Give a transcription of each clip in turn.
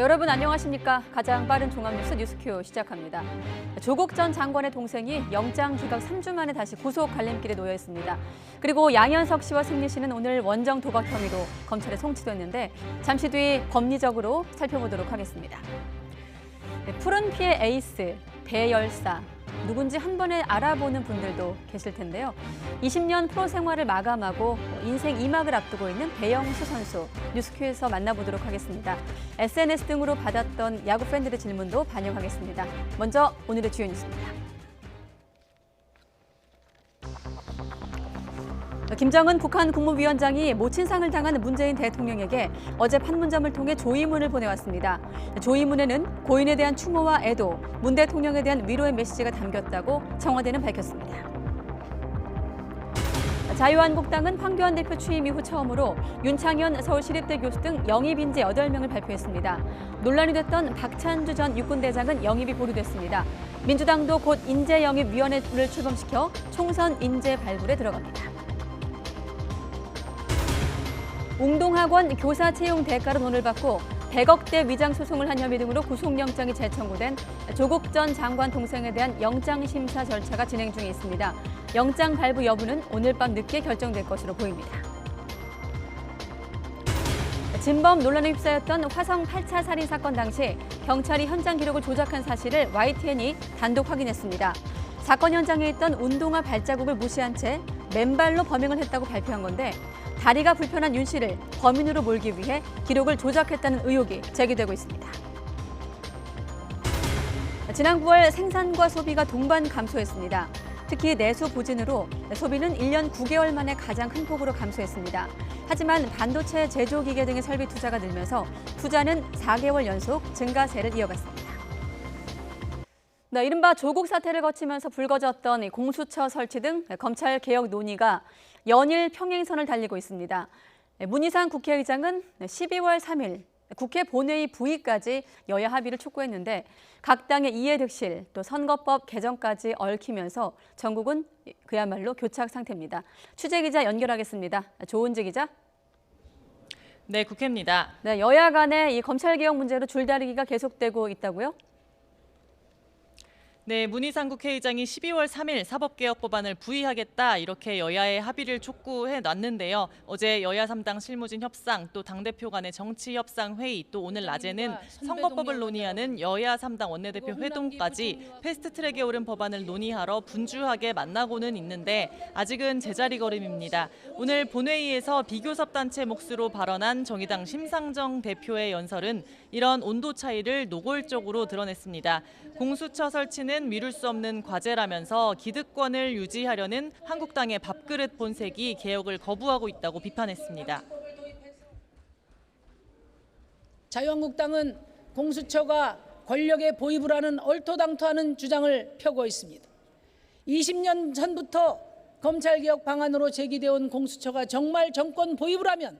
네, 여러분 안녕하십니까? 가장 빠른 종합뉴스 뉴스큐 시작합니다. 조국 전 장관의 동생이 영장 기각 3주 만에 다시 구속 갈림길에 놓여 있습니다. 그리고 양현석 씨와 승리 씨는 오늘 원정 도박 혐의로 검찰에 송치됐는데 잠시 뒤 법리적으로 살펴보도록 하겠습니다. 네, 푸른 피의 에이스, 대열사. 누군지 한 번에 알아보는 분들도 계실 텐데요. 20년 프로 생활을 마감하고 인생 2막을 앞두고 있는 배영수 선수, 뉴스큐에서 만나보도록 하겠습니다. SNS 등으로 받았던 야구 팬들의 질문도 반영하겠습니다. 먼저 오늘의 주요 뉴스입니다. 김정은 북한 국무위원장이 모친상을 당한 문재인 대통령에게 어제 판문점을 통해 조의문을 보내왔습니다. 조의문에는 고인에 대한 추모와 애도, 문 대통령에 대한 위로의 메시지가 담겼다고 청와대는 밝혔습니다. 자유한국당은 황교안 대표 취임 이후 처음으로 윤창현 서울시립대 교수 등 영입 인재 8명을 발표했습니다. 논란이 됐던 박찬주 전 육군대장은 영입이 보류됐습니다. 민주당도 곧 인재영입위원회를 출범시켜 총선 인재 발굴에 들어갑니다. 웅동학원 교사 채용 대가로 돈을 받고 100억대 위장 소송을 한 혐의 등으로 구속영장이 재청구된 조국 전 장관 동생에 대한 영장심사 절차가 진행 중에 있습니다. 영장 발부 여부는 오늘 밤 늦게 결정될 것으로 보입니다. 진범 논란에 휩싸였던 화성 8차 살인 사건 당시 경찰이 현장 기록을 조작한 사실을 YTN이 단독 확인했습니다. 사건 현장에 있던 운동화 발자국을 무시한 채 맨발로 범행을 했다고 발표한 건데 다리가 불편한 윤 씨를 범인으로 몰기 위해 기록을 조작했다는 의혹이 제기되고 있습니다. 지난 9월 생산과 소비가 동반 감소했습니다. 특히 내수 부진으로 소비는 1년 9개월 만에 가장 큰 폭으로 감소했습니다. 하지만 반도체 제조기계 등의 설비 투자가 늘면서 투자는 4개월 연속 증가세를 이어갔습니다. 네, 이른바 조국 사태를 거치면서 불거졌던 공수처 설치 등 검찰 개혁 논의가 연일 평행선을 달리고 있습니다. 문희상 국회의장은 12월 3일 국회 본회의 부의까지 여야 합의를 촉구했는데 각 당의 이해득실 또 선거법 개정까지 얽히면서 전국은 그야말로 교착 상태입니다. 취재기자 연결하겠습니다. 조은지 기자. 네, 국회입니다. 네, 여야 간의 이 검찰 개혁 문제로 줄다리기가 계속되고 있다고요? 네, 문희상 국회의장이 12월 3일 사법개혁 법안을 부의하겠다 이렇게 여야의 합의를 촉구해 놨는데요. 어제 여야 3당 실무진 협상, 또 당대표 간의 정치 협상 회의, 또 오늘 낮에는 선거법을 논의하는 여야 3당 원내대표 회동까지 패스트트랙에 오른 법안을 논의하러 분주하게 만나고는 있는데 아직은 제자리 걸음입니다. 오늘 본회의에서 비교섭 단체 몫으로 발언한 정의당 심상정 대표의 연설은 이런 온도 차이를 노골적으로 드러냈습니다. 공수처 설치는 미룰 수 없는 과제라면서 기득권을 유지하려는 한국당의 밥그릇 본색이 개혁을 거부하고 있다고 비판했습니다. 자유한국당은 공수처가 권력의 보입을 하는 얼토당토하는 주장을 펴고 있습니다. 20년 전부터 검찰개혁 방안으로 제기되어 온 공수처가 정말 정권 보입을 하면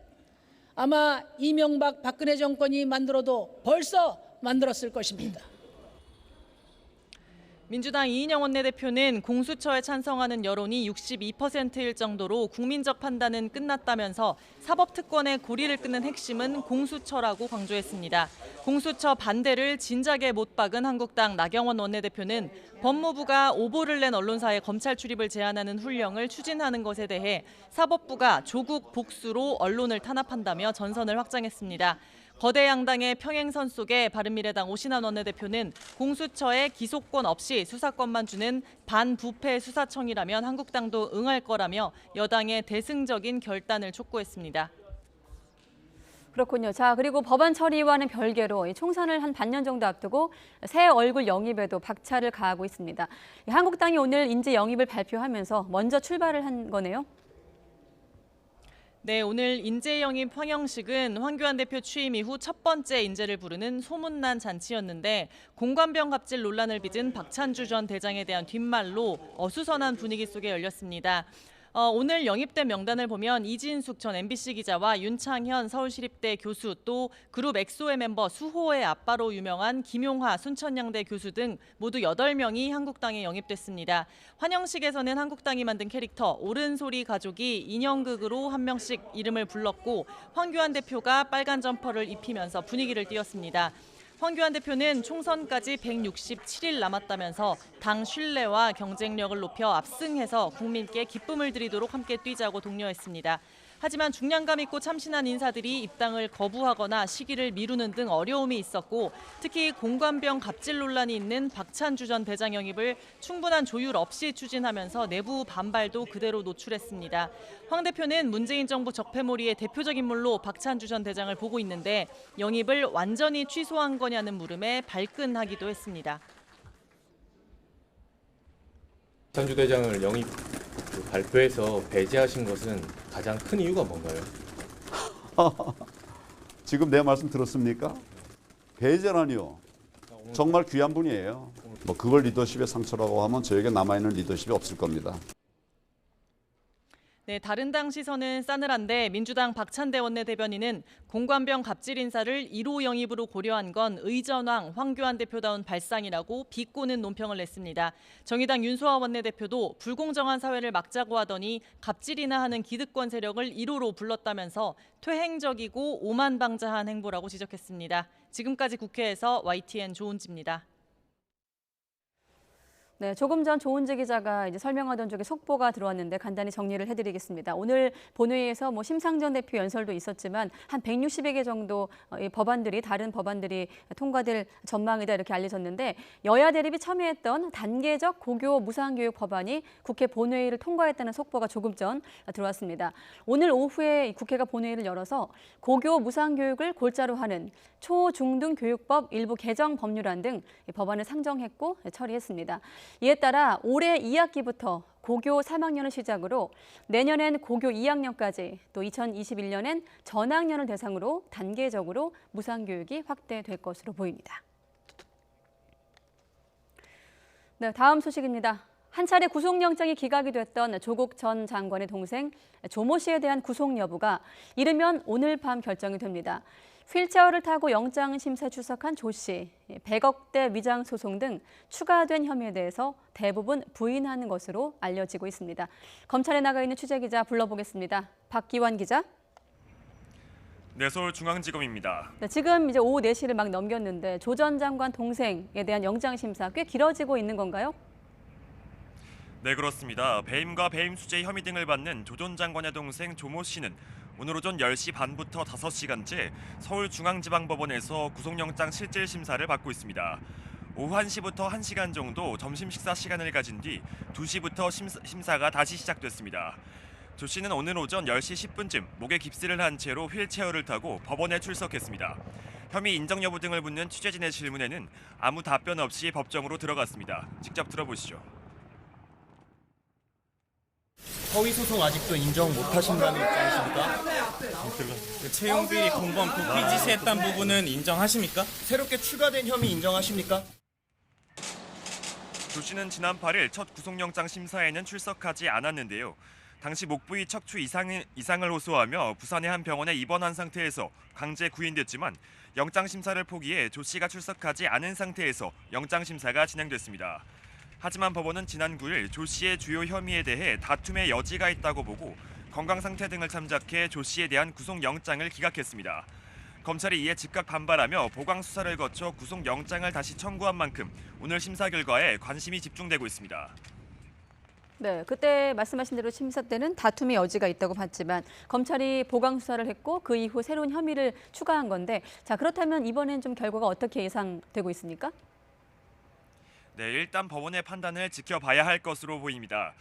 아마 이명박 박근혜 정권이 만들어도 벌써 만들었을 것입니다. 민주당 이인영 원내대표는 공수처에 찬성하는 여론이 62%일 정도로 국민적 판단은 끝났다면서 사법특권의 고리를 끊는 핵심은 공수처라고 강조했습니다. 공수처 반대를 진작에 못 박은 한국당 나경원 원내대표는 법무부가 오보를 낸 언론사의 검찰 출입을 제한하는 훈령을 추진하는 것에 대해 사법부가 조국 복수로 언론을 탄압한다며 전선을 확장했습니다. 거대 양당의 평행선 속에 바른미래당 오신환 원내대표는 공수처에 기소권 없이 수사권만 주는 반부패 수사청이라면 한국당도 응할 거라며 여당의 대승적인 결단을 촉구했습니다. 그렇군요. 자, 그리고 법안 처리와는 별개로 총선을 한 반년 정도 앞두고 새 얼굴 영입에도 박차를 가하고 있습니다. 한국당이 오늘 인재 영입을 발표하면서 먼저 출발을 한 거네요. 네, 오늘 인재 영입 황영식은 황교안 대표 취임 이후 첫 번째 인재를 부르는 소문난 잔치였는데 공관병 갑질 논란을 빚은 박찬주 전 대장에 대한 뒷말로 어수선한 분위기 속에 열렸습니다. 오늘 영입된 명단을 보면 이진숙 전 MBC 기자와 윤창현 서울시립대 교수, 또 그룹 엑소의 멤버 수호의 아빠로 유명한 김용하 순천향대 교수 등 모두 8명이 한국당에 영입됐습니다. 환영식에서는 한국당이 만든 캐릭터 옳은소리 가족이 인형극으로 한 명씩 이름을 불렀고, 황교안 대표가 빨간 점퍼를 입히면서 분위기를 띄웠습니다. 황교안 대표는 총선까지 167일 남았다면서 당 신뢰와 경쟁력을 높여 압승해서 국민께 기쁨을 드리도록 함께 뛰자고 독려했습니다. 하지만 중량감 있고 참신한 인사들이 입당을 거부하거나 시기를 미루는 등 어려움이 있었고, 특히 공관병 갑질 논란이 있는 박찬주 전 대장 영입을 충분한 조율 없이 추진하면서 내부 반발도 그대로 노출했습니다. 황 대표는 문재인 정부 적폐몰이의 대표적 인물로 박찬주 전 대장을 보고 있는데, 영입을 완전히 취소한 거냐는 물음에 발끈하기도 했습니다. 박찬주 대장을 영입 발표해서 배제하신 것은 가장 큰 이유가 뭔가요? 지금 내 말씀 들었습니까? 배제라니요. 정말 귀한 분이에요. 뭐 그걸 리더십의 상처라고 하면 저에게 남아있는 리더십이 없을 겁니다. 네, 다른 당 시선은 싸늘한데 민주당 박찬대 원내대변인은 공관병 갑질 인사를 1호 영입으로 고려한 건 의전왕 황교안 대표다운 발상이라고 비꼬는 논평을 냈습니다. 정의당 윤소아 원내대표도 불공정한 사회를 막자고 하더니 갑질이나 하는 기득권 세력을 1호로 불렀다면서 퇴행적이고 오만방자한 행보라고 지적했습니다. 지금까지 국회에서 YTN 조은지입니다. 네, 조금 전 조은지 기자가 이제 설명하던 쪽에 속보가 들어왔는데 간단히 정리를 해드리겠습니다. 오늘 본회의에서 심상정 대표 연설도 있었지만 한 160여 개 정도 법안들이, 다른 법안들이 통과될 전망이다 이렇게 알려졌는데, 여야 대립이 첨예했던 단계적 고교 무상교육 법안이 국회 본회의를 통과했다는 속보가 조금 전 들어왔습니다. 오늘 오후에 국회가 본회의를 열어서 고교 무상교육을 골자로 하는 초, 중, 등 교육법 일부 개정 법률안 등 법안을 상정했고 처리했습니다. 이에 따라 올해 2학기부터 고교 3학년을 시작으로 내년엔 고교 2학년까지, 또 2021년엔 전학년을 대상으로 단계적으로 무상교육이 확대될 것으로 보입니다. 네, 다음 소식입니다. 한 차례 구속영장이 기각이 됐던 조국 전 장관의 동생 조모 씨에 대한 구속 여부가 이르면 오늘 밤 결정이 됩니다. 휠체어를 타고 영장심사에 출석한 조 씨, 100억대 위장 소송 등 추가된 혐의에 대해서 대부분 부인하는 것으로 알려지고 있습니다. 검찰에 나가 있는 취재기자 불러보겠습니다. 박기환 기자. 네, 서울중앙지검입니다. 네, 지금 이제 오후 4시를 막 넘겼는데 조 전 장관 동생에 대한 영장심사 꽤 길어지고 있는 건가요? 네, 그렇습니다. 배임과 배임 수재 혐의 등을 받는 조 전 장관의 동생 조모 씨는 오늘 오전 10시 반부터 5시간째 서울중앙지방법원에서 구속영장 실질심사를 받고 있습니다. 오후 1시부터 1시간 정도 점심 식사 시간을 가진 뒤 2시부터 심사가 다시 시작됐습니다. 조 씨는 오늘 오전 10시 10분쯤 목에 깁스를 한 채로 휠체어를 타고 법원에 출석했습니다. 혐의 인정 여부 등을 묻는 취재진의 질문에는 아무 답변 없이 법정으로 들어갔습니다. 직접 들어보시죠. 허위 소송 아직도 인정 못 하신다는 입장이십니까? 채용 비리 공범 도피 지시했던 부분은 인정하십니까? 새롭게 추가된 혐의 인정하십니까? 조 씨는 지난 8일 첫 구속영장 심사에는 출석하지 않았는데요. 당시 목 부위 척추 이상을 호소하며 부산의 한 병원에 입원한 상태에서 강제 구인됐지만 영장 심사를 포기해 조 씨가 출석하지 않은 상태에서 영장 심사가 진행됐습니다. 하지만 법원은 지난 9일 조 씨의 주요 혐의에 대해 다툼의 여지가 있다고 보고 건강 상태 등을 참작해 조 씨에 대한 구속영장을 기각했습니다. 검찰이 이에 즉각 반발하며 보강 수사를 거쳐 구속영장을 다시 청구한 만큼 오늘 심사 결과에 관심이 집중되고 있습니다. 네, 그때 말씀하신 대로 심사 때는 다툼의 여지가 있다고 봤지만 검찰이 보강 수사를 했고 그 이후 새로운 혐의를 추가한 건데, 자, 그렇다면 이번엔 좀 결과가 어떻게 예상되고 있습니까? 네, 일단 법원의 판단을 지켜봐야 할 것으로 보입니다.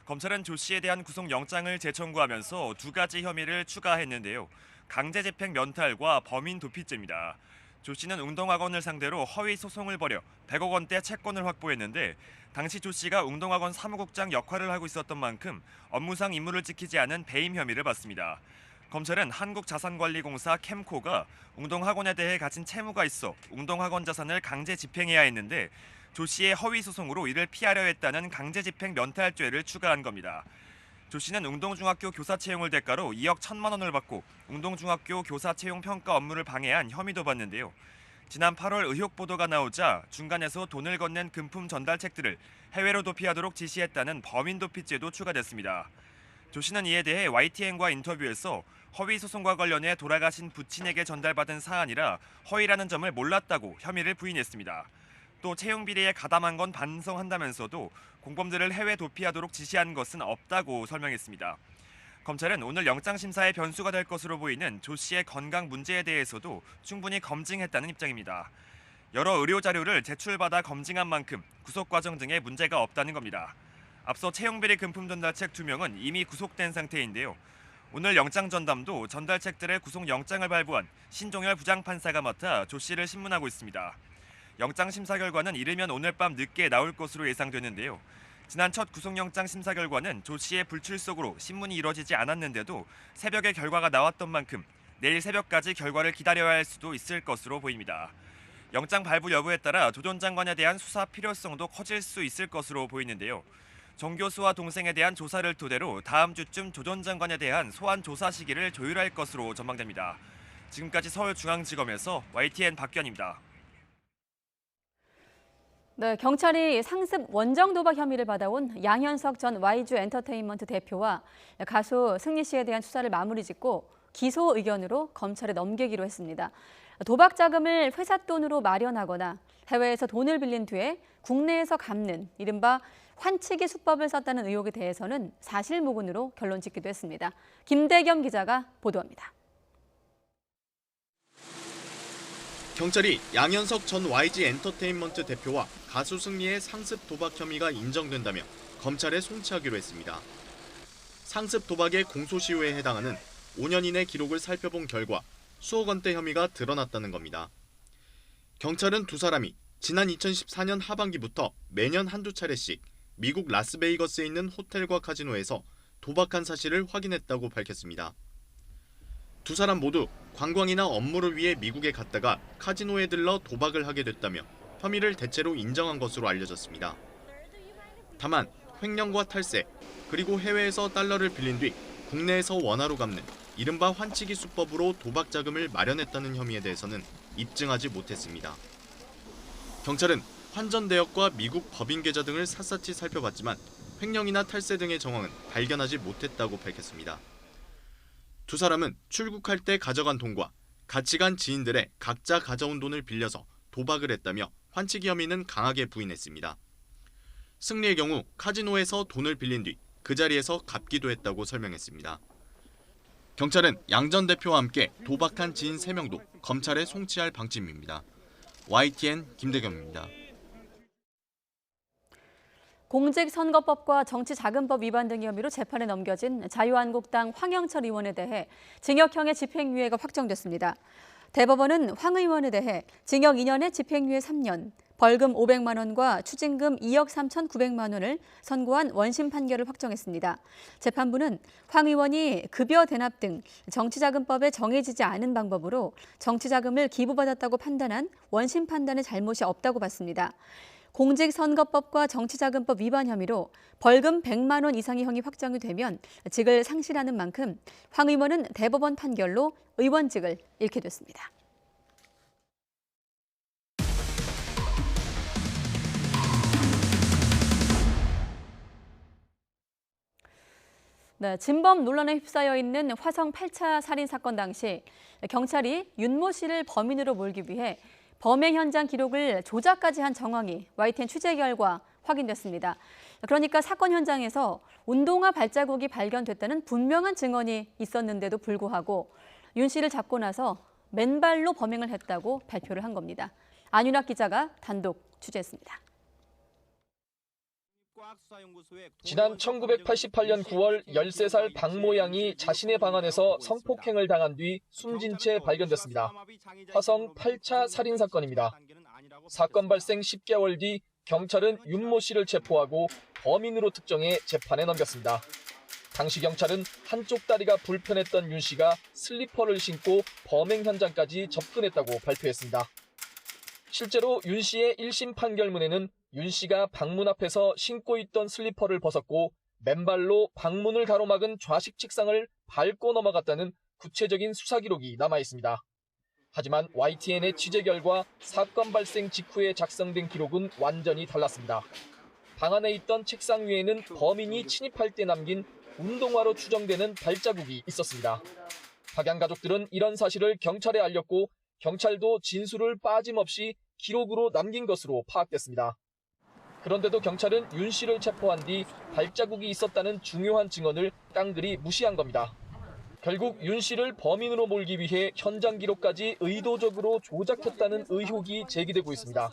검찰은 조 씨에 대한 구속영장을 재청구하면서 두 가지 혐의를 추가했는데요. 강제집행 면탈과 범인 도피죄입니다. 조 씨는 운동학원을 상대로 허위 소송을 벌여 100억 원대 채권을 확보했는데, 당시 조 씨가 운동학원 사무국장 역할을 하고 있었던 만큼 업무상 임무를 지키지 않은 배임 혐의를 받습니다. 검찰은 한국자산관리공사 캠코가 운동학원에 대해 가진 채무가 있어 운동학원 자산을 강제 집행해야 했는데, 조 씨의 허위 소송으로 이를 피하려 했다는 강제집행 면탈죄를 추가한 겁니다. 조 씨는 웅동중학교 교사 채용을 대가로 2억 1천만 원을 받고 웅동중학교 교사 채용 평가 업무를 방해한 혐의도 받는데요. 지난 8월 의혹 보도가 나오자 중간에서 돈을 건넨 금품 전달책들을 해외로 도피하도록 지시했다는 범인 도피죄도 추가됐습니다. 조 씨는 이에 대해 YTN과 인터뷰에서 허위 소송과 관련해 돌아가신 부친에게 전달받은 사안이라 허위라는 점을 몰랐다고 혐의를 부인했습니다. 또 채용 비리에 가담한 건 반성한다면서도 공범들을 해외 도피하도록 지시한 것은 없다고 설명했습니다. 검찰은 오늘 영장심사의 변수가 될 것으로 보이는 조 씨의 건강 문제에 대해서도 충분히 검증했다는 입장입니다. 여러 의료 자료를 제출받아 검증한 만큼 구속 과정 등에 문제가 없다는 겁니다. 앞서 채용비리 금품 전달책 2명은 이미 구속된 상태인데요. 오늘 영장 전담도 전달책들의 구속영장을 발부한 신종열 부장판사가 맡아 조 씨를 신문하고 있습니다. 영장 심사 결과는 이르면 오늘 밤 늦게 나올 것으로 예상되는데요. 지난 첫 구속영장 심사 결과는 조 씨의 불출석으로 신문이 이뤄지지 않았는데도 새벽에 결과가 나왔던 만큼 내일 새벽까지 결과를 기다려야 할 수도 있을 것으로 보입니다. 영장 발부 여부에 따라 조 전 장관에 대한 수사 필요성도 커질 수 있을 것으로 보이는데요. 정 교수와 동생에 대한 조사를 토대로 다음 주쯤 조 전 장관에 대한 소환 조사 시기를 조율할 것으로 전망됩니다. 지금까지 서울중앙지검에서 YTN 박견입니다. 네, 경찰이 상습 원정 도박 혐의를 받아온 양현석 전 YG 엔터테인먼트 대표와 가수 승리 씨에 대한 수사를 마무리 짓고 기소 의견으로 검찰에 넘기기로 했습니다. 도박 자금을 회사 돈으로 마련하거나 해외에서 돈을 빌린 뒤에 국내에서 갚는 이른바 환치기 수법을 썼다는 의혹에 대해서는 사실무근으로 결론 짓기도 했습니다. 김대겸 기자가 보도합니다. 경찰이 양현석 전 YG 엔터테인먼트 대표와 가수 승리의 상습 도박 혐의가 인정된다며 검찰에 송치하기로 했습니다. 상습 도박의 공소시효에 해당하는 5년 이내 기록을 살펴본 결과 수억 원대 혐의가 드러났다는 겁니다. 경찰은 두 사람이 지난 2014년 하반기부터 매년 한두 차례씩 미국 라스베이거스에 있는 호텔과 카지노에서 도박한 사실을 확인했다고 밝혔습니다. 두 사람 모두 관광이나 업무를 위해 미국에 갔다가 카지노에 들러 도박을 하게 됐다며 혐의를 대체로 인정한 것으로 알려졌습니다. 다만 횡령과 탈세, 그리고 해외에서 달러를 빌린 뒤 국내에서 원화로 갚는 이른바 환치기 수법으로 도박 자금을 마련했다는 혐의에 대해서는 입증하지 못했습니다. 경찰은 환전 내역과 미국 법인 계좌 등을 샅샅이 살펴봤지만 횡령이나 탈세 등의 정황은 발견하지 못했다고 밝혔습니다. 두 사람은 출국할 때 가져간 돈과 같이 간 지인들의 각자 가져온 돈을 빌려서 도박을 했다며 환치기 혐의는 강하게 부인했습니다. 승리의 경우 카지노에서 돈을 빌린 뒤 그 자리에서 갚기도 했다고 설명했습니다. 경찰은 양 전 대표와 함께 도박한 지인 3명도 검찰에 송치할 방침입니다. YTN 김대겸입니다. 공직선거법과 정치자금법 위반 등 혐의로 재판에 넘겨진 자유한국당 황영철 의원에 대해 징역형의 집행유예가 확정됐습니다. 대법원은 황 의원에 대해 징역 2년에 집행유예 3년, 벌금 500만 원과 추징금 2억 3,900만 원을 선고한 원심 판결을 확정했습니다. 재판부는 황 의원이 급여 대납 등 정치자금법에 정해지지 않은 방법으로 정치자금을 기부받았다고 판단한 원심 판단의 잘못이 없다고 봤습니다. 공직선거법과 정치자금법 위반 혐의로 벌금 100만 원 이상의 형이 확정이 되면 직을 상실하는 만큼 황 의원은 대법원 판결로 의원직을 잃게 됐습니다. 네, 진범 논란에 휩싸여 있는 화성 8차 살인 사건 당시 경찰이 윤모 씨를 범인으로 몰기 위해 범행 현장 기록을 조작까지 한 정황이 YTN 취재 결과 확인됐습니다. 그러니까 사건 현장에서 운동화 발자국이 발견됐다는 분명한 증언이 있었는데도 불구하고 윤 씨를 잡고 나서 맨발로 범행을 했다고 발표를 한 겁니다. 안윤학 기자가 단독 취재했습니다. 지난 1988년 9월 13살 박모 양이 자신의 방 안에서 성폭행을 당한 뒤 숨진 채 발견됐습니다. 화성 8차 살인 사건입니다. 사건 발생 10개월 뒤 경찰은 윤모 씨를 체포하고 범인으로 특정해 재판에 넘겼습니다. 당시 경찰은 한쪽 다리가 불편했던 윤 씨가 슬리퍼를 신고 범행 현장까지 접근했다고 발표했습니다. 실제로 윤 씨의 1심 판결문에는 윤 씨가 방문 앞에서 신고 있던 슬리퍼를 벗었고 맨발로 방문을 가로막은 좌식 책상을 밟고 넘어갔다는 구체적인 수사 기록이 남아 있습니다. 하지만 YTN의 취재 결과 사건 발생 직후에 작성된 기록은 완전히 달랐습니다. 방 안에 있던 책상 위에는 범인이 침입할 때 남긴 운동화로 추정되는 발자국이 있었습니다. 박양 가족들은 이런 사실을 경찰에 알렸고 경찰도 진술을 빠짐없이 기록으로 남긴 것으로 파악됐습니다. 그런데도 경찰은 윤 씨를 체포한 뒤 발자국이 있었다는 중요한 증언을 깡그리 무시한 겁니다. 결국 윤 씨를 범인으로 몰기 위해 현장 기록까지 의도적으로 조작했다는 의혹이 제기되고 있습니다.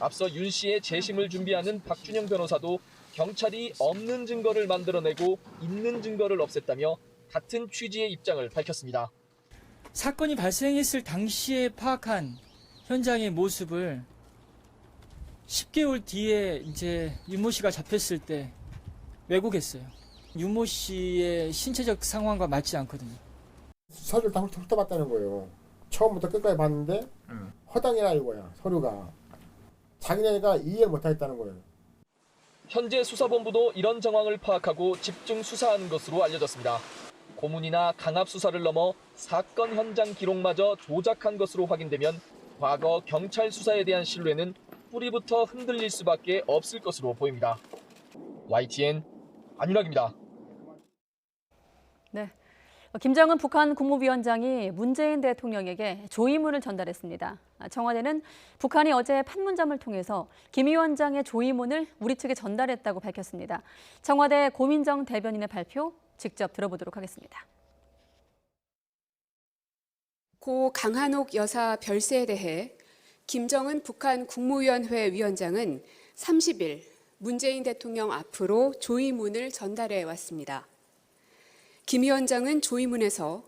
앞서 윤 씨의 재심을 준비하는 박준영 변호사도 경찰이 없는 증거를 만들어내고 있는 증거를 없앴다며 같은 취지의 입장을 밝혔습니다. 사건이 발생했을 당시에 파악한 현장의 모습을 10개월 뒤에 이제 윤모 씨가 잡혔을 때 왜곡했어요. 윤모 씨의 신체적 상황과 맞지 않거든요. 서류를 다 훑어봤다는 거예요. 처음부터 끝까지 봤는데 허당이라 이거야. 서류가. 자기네가 이해를 못하겠다는 거예요. 현재 수사본부도 이런 정황을 파악하고 집중 수사하는 것으로 알려졌습니다. 고문이나 강압 수사를 넘어 사건 현장 기록마저 조작한 것으로 확인되면 과거 경찰 수사에 대한 신뢰는 뿌리부터 흔들릴 수밖에 없을 것으로 보입니다. YTN 안윤학입니다. 네. 김정은 북한 국무위원장이 문재인 대통령에게 조의문을 전달했습니다. 청와대는 북한이 어제 판문점을 통해서 김 위원장의 조의문을 우리 측에 전달했다고 밝혔습니다. 청와대 고민정 대변인의 발표 직접 들어보도록 하겠습니다. 고 강한옥 여사 별세에 대해 김정은 북한 국무위원회 위원장은 30일 문재인 대통령 앞으로 조의문을 전달해 왔습니다. 김 위원장은 조의문에서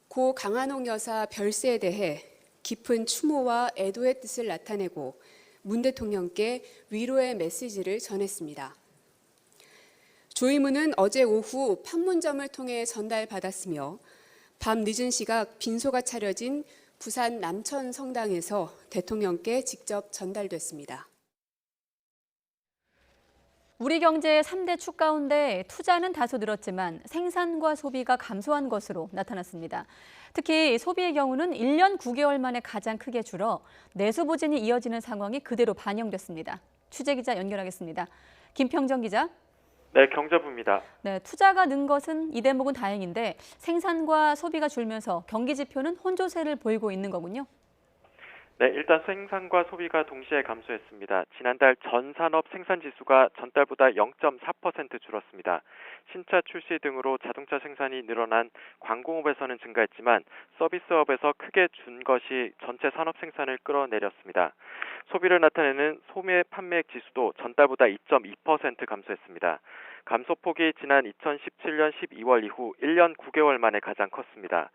고 강한옥 여사 별세에 대해 깊은 추모와 애도의 뜻을 나타내고 문 대통령께 위로의 메시지를 전했습니다. 조의문은 어제 오후 판문점을 통해 전달받았으며 밤 늦은 시각 빈소가 차려진 부산 남천 성당에서 대통령께 직접 전달됐습니다. 우리 경제의 3대 축 가운데 투자는 다소 늘었지만 생산과 소비가 감소한 것으로 나타났습니다. 특히 소비의 경우는 1년 9개월 만에 가장 크게 줄어 내수 부진이 이어지는 상황이 그대로 반영됐습니다. 취재기자 연결하겠습니다. 김평정 기자. 네, 경제부입니다. 네, 투자가 는 것은 이 대목은 다행인데 생산과 소비가 줄면서 경기 지표는 혼조세를 보이고 있는 거군요. 네, 일단 생산과 소비가 동시에 감소했습니다. 지난달 전 산업 생산 지수가 전달보다 0.4% 줄었습니다. 신차 출시 등으로 자동차 생산이 늘어난 광공업에서는 증가했지만 서비스업에서 크게 준 것이 전체 산업 생산을 끌어내렸습니다. 소비를 나타내는 소매 판매액 지수도 전달보다 2.2% 감소했습니다. 감소폭이 지난 2017년 12월 이후 1년 9개월 만에 가장 컸습니다.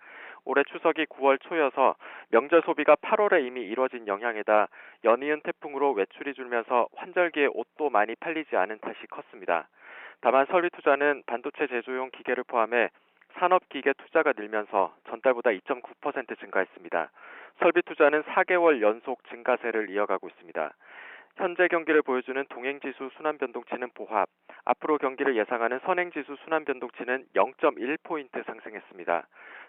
올해 추석이 9월 초여서 명절 소비가 8월에 이미 이뤄진 영향에다 연이은 태풍으로 외출이 줄면서 환절기에 옷도 많이 팔리지 않은 탓이 컸습니다. 다만 설비 투자는 반도체 제조용 기계를 포함해 산업기계 투자가 늘면서 전달보다 2.9% 증가했습니다. 설비 투자는 4개월 연속 증가세를 이어가고 있습니다. 현재 경기를 보여주는 동행지수 순환변동치는 보합, 앞으로 경기를 예상하는 선행지수 순환변동치는 0.1포인트 상승했습니다.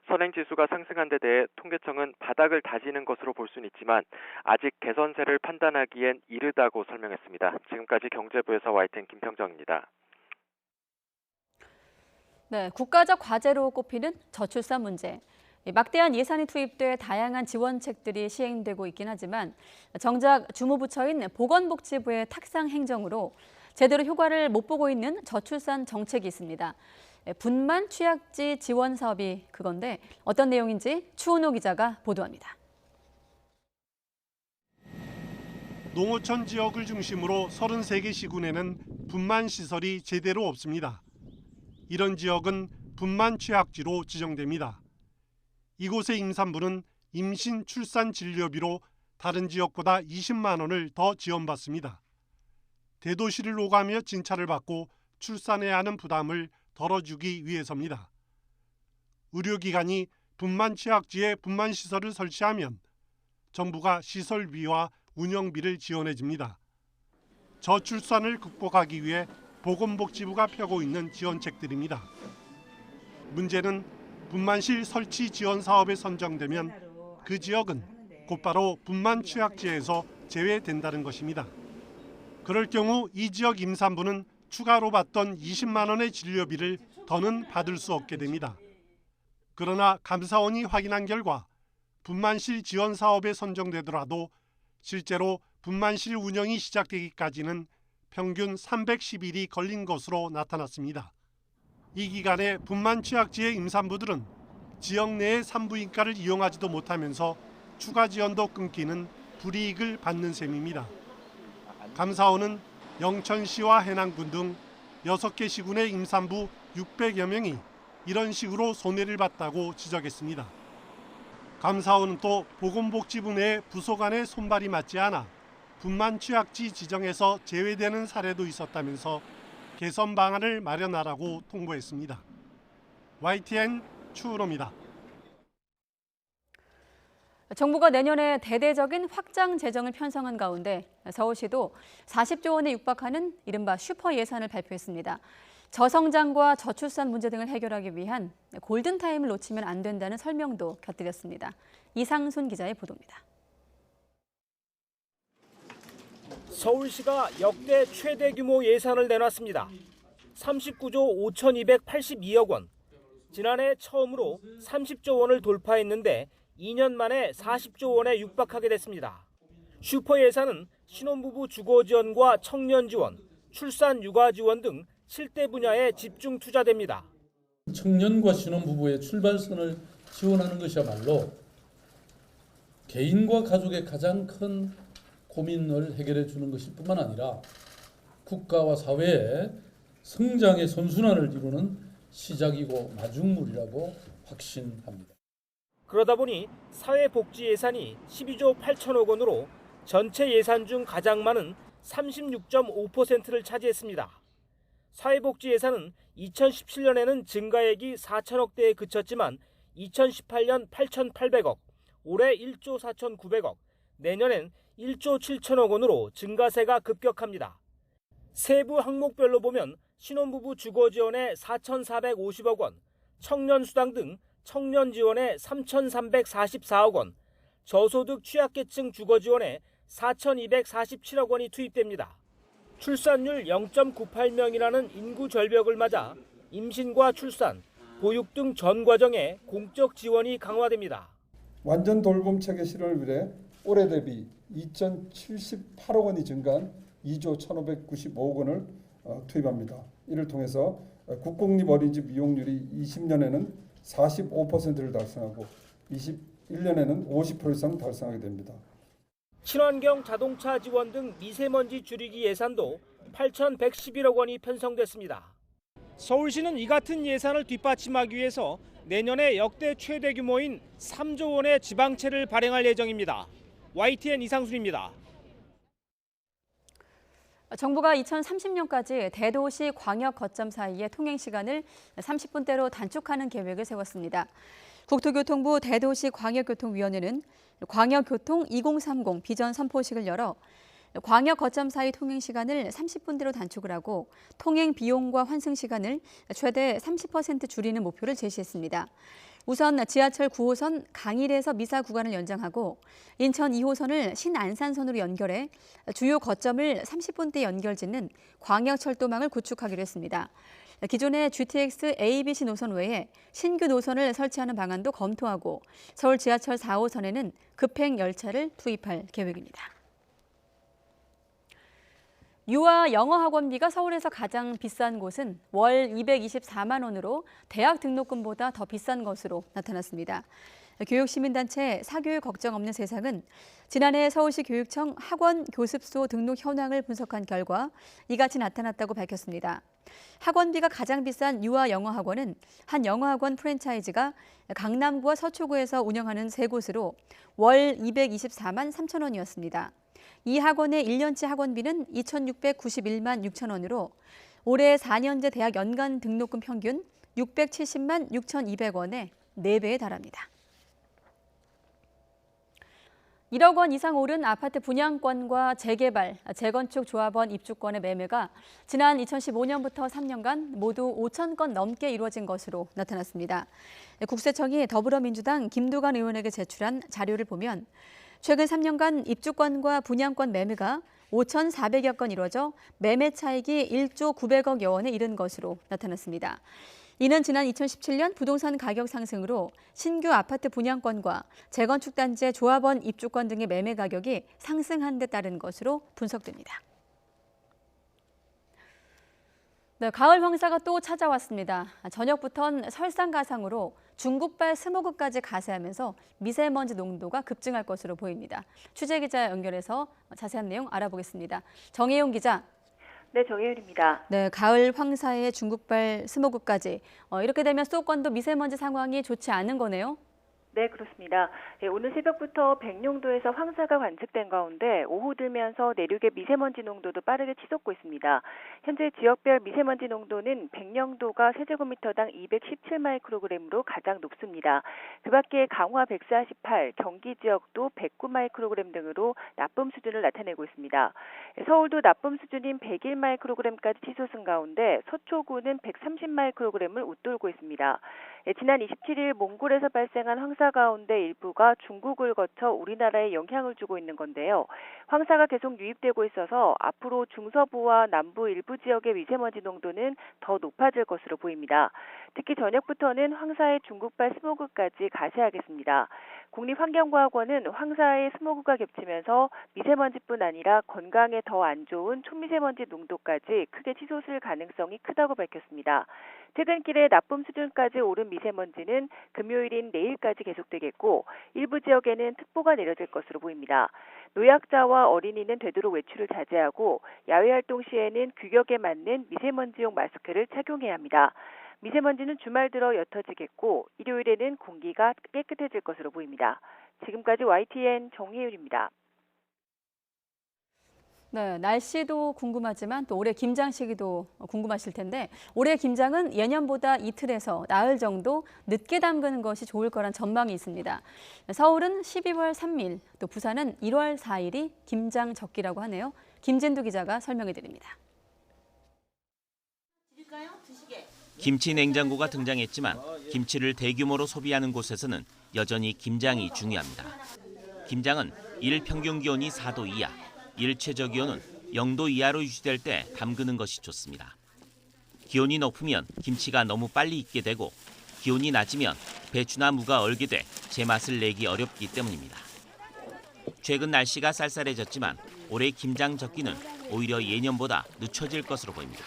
선행지수가 상승한 데 대해 통계청은 바닥을 다지는 것으로 볼 수는 있지만 아직 개선세를 판단하기엔 이르다고 설명했습니다. 지금까지 경제부에서 YTN 김평정입니다. 네, 국가적 과제로 꼽히는 저출산 문제. 막대한 예산이 투입돼 다양한 지원책들이 시행되고 있긴 하지만 정작 주무부처인 보건복지부의 탁상 행정으로 제대로 효과를 못 보고 있는 저출산 정책이 있습니다. 분만 취약지 지원 사업이 그건데 어떤 내용인지 추은호 기자가 보도합니다. 농어촌 지역을 중심으로 33개 시군에는 분만 시설이 제대로 없습니다. 이런 지역은 분만 취약지로 지정됩니다. 이곳의 임산부는 임신 출산 진료비로 다른 지역보다 20만 원을 더 지원받습니다. 대도시를 오가며 진찰을 받고 출산해야 하는 부담을 덜어주기 위해서입니다. 의료기관이 분만 취약지에 분만시설을 설치하면 정부가 시설비와 운영비를 지원해 줍니다. 저출산을 극복하기 위해 보건복지부가 펴고 있는 지원책들입니다. 문제는 분만실 설치 지원 사업에 선정되면 그 지역은 곧바로 분만 취약지에서 제외된다는 것입니다. 그럴 경우 이 지역 임산부는 추가로 받던 20만 원의 진료비를 더는 받을 수 없게 됩니다. 그러나 감사원이 확인한 결과 분만실 지원 사업에 선정되더라도 실제로 분만실 운영이 시작되기까지는 평균 310일이 걸린 것으로 나타났습니다. 이 기간에 분만 취약지의 임산부들은 지역 내의 산부인과를 이용하지도 못하면서 추가 지원도 끊기는 불이익을 받는 셈입니다. 감사원은 영천시와 해남군 등 6개 시군의 임산부 600여 명이 이런 식으로 손해를 봤다고 지적했습니다. 감사원은 또 보건복지부 내 부서 간의 손발이 맞지 않아 분만 취약지 지정에서 제외되는 사례도 있었다면서 개선 방안을 마련하라고 통보했습니다. YTN 추우로입니다. 정부가 내년에 대대적인 확장 재정을 편성한 가운데 서울시도 40조 원에 육박하는 이른바 슈퍼 예산을 발표했습니다. 저성장과 저출산 문제 등을 해결하기 위한 골든타임을 놓치면 안 된다는 설명도 곁들였습니다. 이상순 기자의 보도입니다. 서울시가 역대 최대 규모 예산을 내놨습니다. 39조 5,282억 원. 지난해 처음으로 30조 원을 돌파했는데 2년 만에 40조 원에 육박하게 됐습니다. 슈퍼 예산은 신혼부부 주거 지원과 청년 지원, 출산 육아 지원 등 7대 분야에 집중 투자됩니다. 청년과 신혼부부의 출발선을 지원하는 것이야말로 개인과 가족의 가장 큰 고민을 해결해 주는 것일 뿐만 아니라 국가와 사회의 성장의 선순환을 이루는 시작이고 마중물이라고 확신합니다. 그러다 보니 사회복지 예산이 12조 8천억 원으로 전체 예산 중 가장 많은 36.5%를 차지했습니다. 사회복지 예산은 2017년에는 증가액이 4천억대에 그쳤지만 2018년 8,800억, 올해 1조 4,900억, 내년엔 1조 7천억 원으로 증가세가 급격합니다. 세부 항목별로 보면 신혼부부 주거 지원에 4,450억 원, 청년 수당 등 청년 지원에 3,344억 원, 저소득 취약계층 주거 지원에 4,247억 원이 투입됩니다. 출산율 0.98명이라는 인구 절벽을 맞아 임신과 출산, 보육 등 전 과정에 공적 지원이 강화됩니다. 완전 돌봄 체계 실현을 위해 올해 대비 2,078억 원이 증가한 2조 1,595억 원을 투입합니다. 이를 통해서 국공립 어린이집 이용률이 20년에는 45%를 달성하고 21년에는 50% 이상 달성하게 됩니다. 친환경 자동차 지원 등 미세먼지 줄이기 예산도 8,111억 원이 편성됐습니다. 서울시는 이 같은 예산을 뒷받침하기 위해서 내년에 역대 최대 규모인 3조 원의 지방채를 발행할 예정입니다. YTN 이상순입니다. 정부가 2030년까지 대도시 광역 거점 사이의 통행 시간을 30분대로 단축하는 계획을 세웠습니다. 국토교통부 대도시 광역교통위원회는 광역교통 2030 비전 선포식을 열어 광역 거점 사이 통행 시간을 30분대로 단축을 하고 통행 비용과 환승 시간을 최대 30% 줄이는 목표를 제시했습니다. 우선 지하철 9호선 강일에서 미사 구간을 연장하고 인천 2호선을 신안산선으로 연결해 주요 거점을 30분대 연결짓는 광역철도망을 구축하기로 했습니다. 기존의 GTX ABC 노선 외에 신규 노선을 설치하는 방안도 검토하고 서울 지하철 4호선에는 급행 열차를 투입할 계획입니다. 유아 영어 학원비가 서울에서 가장 비싼 곳은 월 224만 원으로 대학 등록금보다 더 비싼 것으로 나타났습니다. 교육시민단체 사교육 걱정 없는 세상은 지난해 서울시 교육청 학원 교습소 등록 현황을 분석한 결과 이같이 나타났다고 밝혔습니다. 학원비가 가장 비싼 유아 영어 학원은 한 영어학원 프랜차이즈가 강남구와 서초구에서 운영하는 3곳으로 월 224만 3천 원이었습니다. 이 학원의 1년치 학원비는 2,691만 6천 원으로 올해 4년제 대학 연간 등록금 평균 670만 6,200원에 4배에 달합니다. 1억 원 이상 오른 아파트 분양권과 재개발, 재건축 조합원 입주권의 매매가 지난 2015년부터 3년간 모두 5천 건 넘게 이루어진 것으로 나타났습니다. 국세청이 더불어민주당 김두관 의원에게 제출한 자료를 보면 최근 3년간 입주권과 분양권 매매가 5,400여 건 이루어져 매매 차익이 1조 900억여 원에 이른 것으로 나타났습니다. 이는 지난 2017년 부동산 가격 상승으로 신규 아파트 분양권과 재건축 단지의 조합원 입주권 등의 매매 가격이 상승한 데 따른 것으로 분석됩니다. 네, 가을 황사가 또 찾아왔습니다. 저녁부터는 설상가상으로 중국발 스모그까지 가세하면서 미세먼지 농도가 급증할 것으로 보입니다. 취재기자 연결해서 자세한 내용 알아보겠습니다. 정혜용 기자. 네, 정혜윤입니다. 네, 가을 황사에 중국발 스모그까지 이렇게 되면 수도권도 미세먼지 상황이 좋지 않은 거네요. 네, 그렇습니다. 네, 오늘 새벽부터 백령도에서 황사가 관측된 가운데 오후 들면서 내륙의 미세먼지 농도도 빠르게 치솟고 있습니다. 현재 지역별 미세먼지 농도는 백령도가 세제곱미터당 217마이크로그램으로 가장 높습니다. 그 밖에 강화 148, 경기 지역도 109마이크로그램 등으로 나쁨 수준을 나타내고 있습니다. 서울도 나쁨 수준인 101마이크로그램까지 치솟은 가운데 서초구는 130마이크로그램을 웃돌고 있습니다. 지난 27일 몽골에서 발생한 황사 가운데 일부가 중국을 거쳐 우리나라에 영향을 주고 있는 건데요. 황사가 계속 유입되고 있어서 앞으로 중서부와 남부 일부 지역의 미세먼지 농도는 더 높아질 것으로 보입니다. 특히 저녁부터는 황사의 중국발 스모그까지 가세하겠습니다. 국립환경과학원은 황사의 스모그가 겹치면서 미세먼지뿐 아니라 건강에 더 안 좋은 초미세먼지 농도까지 크게 치솟을 가능성이 크다고 밝혔습니다. 퇴근길에 나쁨 수준까지 오른 미세먼지는 금요일인 내일까지 계속되겠고 일부 지역에는 특보가 내려질 것으로 보입니다. 노약자와 어린이는 되도록 외출을 자제하고 야외 활동 시에는 규격에 맞는 미세먼지용 마스크를 착용해야 합니다. 미세먼지는 주말 들어 옅어지겠고 일요일에는 공기가 깨끗해질 것으로 보입니다. 지금까지 YTN 정혜율입니다. 네, 날씨도 궁금하지만 또 올해 김장 시기도 궁금하실 텐데 올해 김장은 예년보다 이틀에서 나흘 정도 늦게 담그는 것이 좋을 거란 전망이 있습니다. 서울은 12월 3일, 또 부산은 1월 4일이 김장 적기라고 하네요. 김진두 기자가 설명해 드립니다. 김치 냉장고가 등장했지만 김치를 대규모로 소비하는 곳에서는 여전히 김장이 중요합니다. 김장은 일 평균 기온이 4도 이하, 일 최저 기온은 0도 이하로 유지될 때 담그는 것이 좋습니다. 기온이 높으면 김치가 너무 빨리 익게 되고 기온이 낮으면 배추나 무가 얼게 돼 제맛을 내기 어렵기 때문입니다. 최근 날씨가 쌀쌀해졌지만 올해 김장 적기는 오히려 예년보다 늦춰질 것으로 보입니다.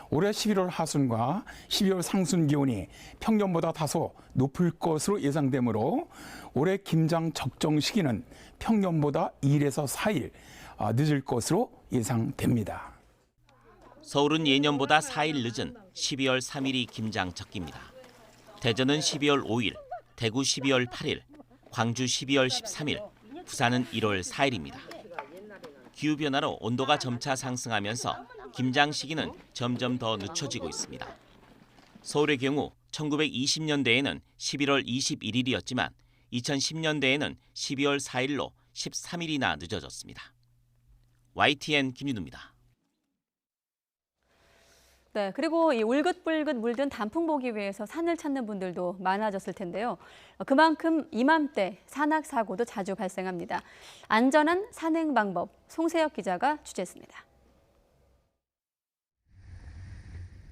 올해 11월 하순과 12월 상순 기온이 평년보다 다소 높을 것으로 예상되므로 올해 김장 적정 시기는 평년보다 1에서 4일 늦을 것으로 예상됩니다. 서울은 예년보다 4일 늦은 12월 3일이 김장 적기입니다. 대전은 12월 5일, 대구 12월 8일, 광주 12월 13일, 부산은 1월 4일입니다. 기후변화로 온도가 점차 상승하면서 김장 시기는 점점 더 늦춰지고 있습니다. 서울의 경우 1920년대에는 11월 21일이었지만 2010년대에는 12월 4일로 13일이나 늦어졌습니다. YTN 김윤우입니다. 네, 그리고 이 울긋불긋 물든 단풍 보기 위해서 산을 찾는 분들도 많아졌을 텐데요. 그만큼 이맘때 산악 사고도 자주 발생합니다. 안전한 산행 방법, 송세혁 기자가 취재했습니다.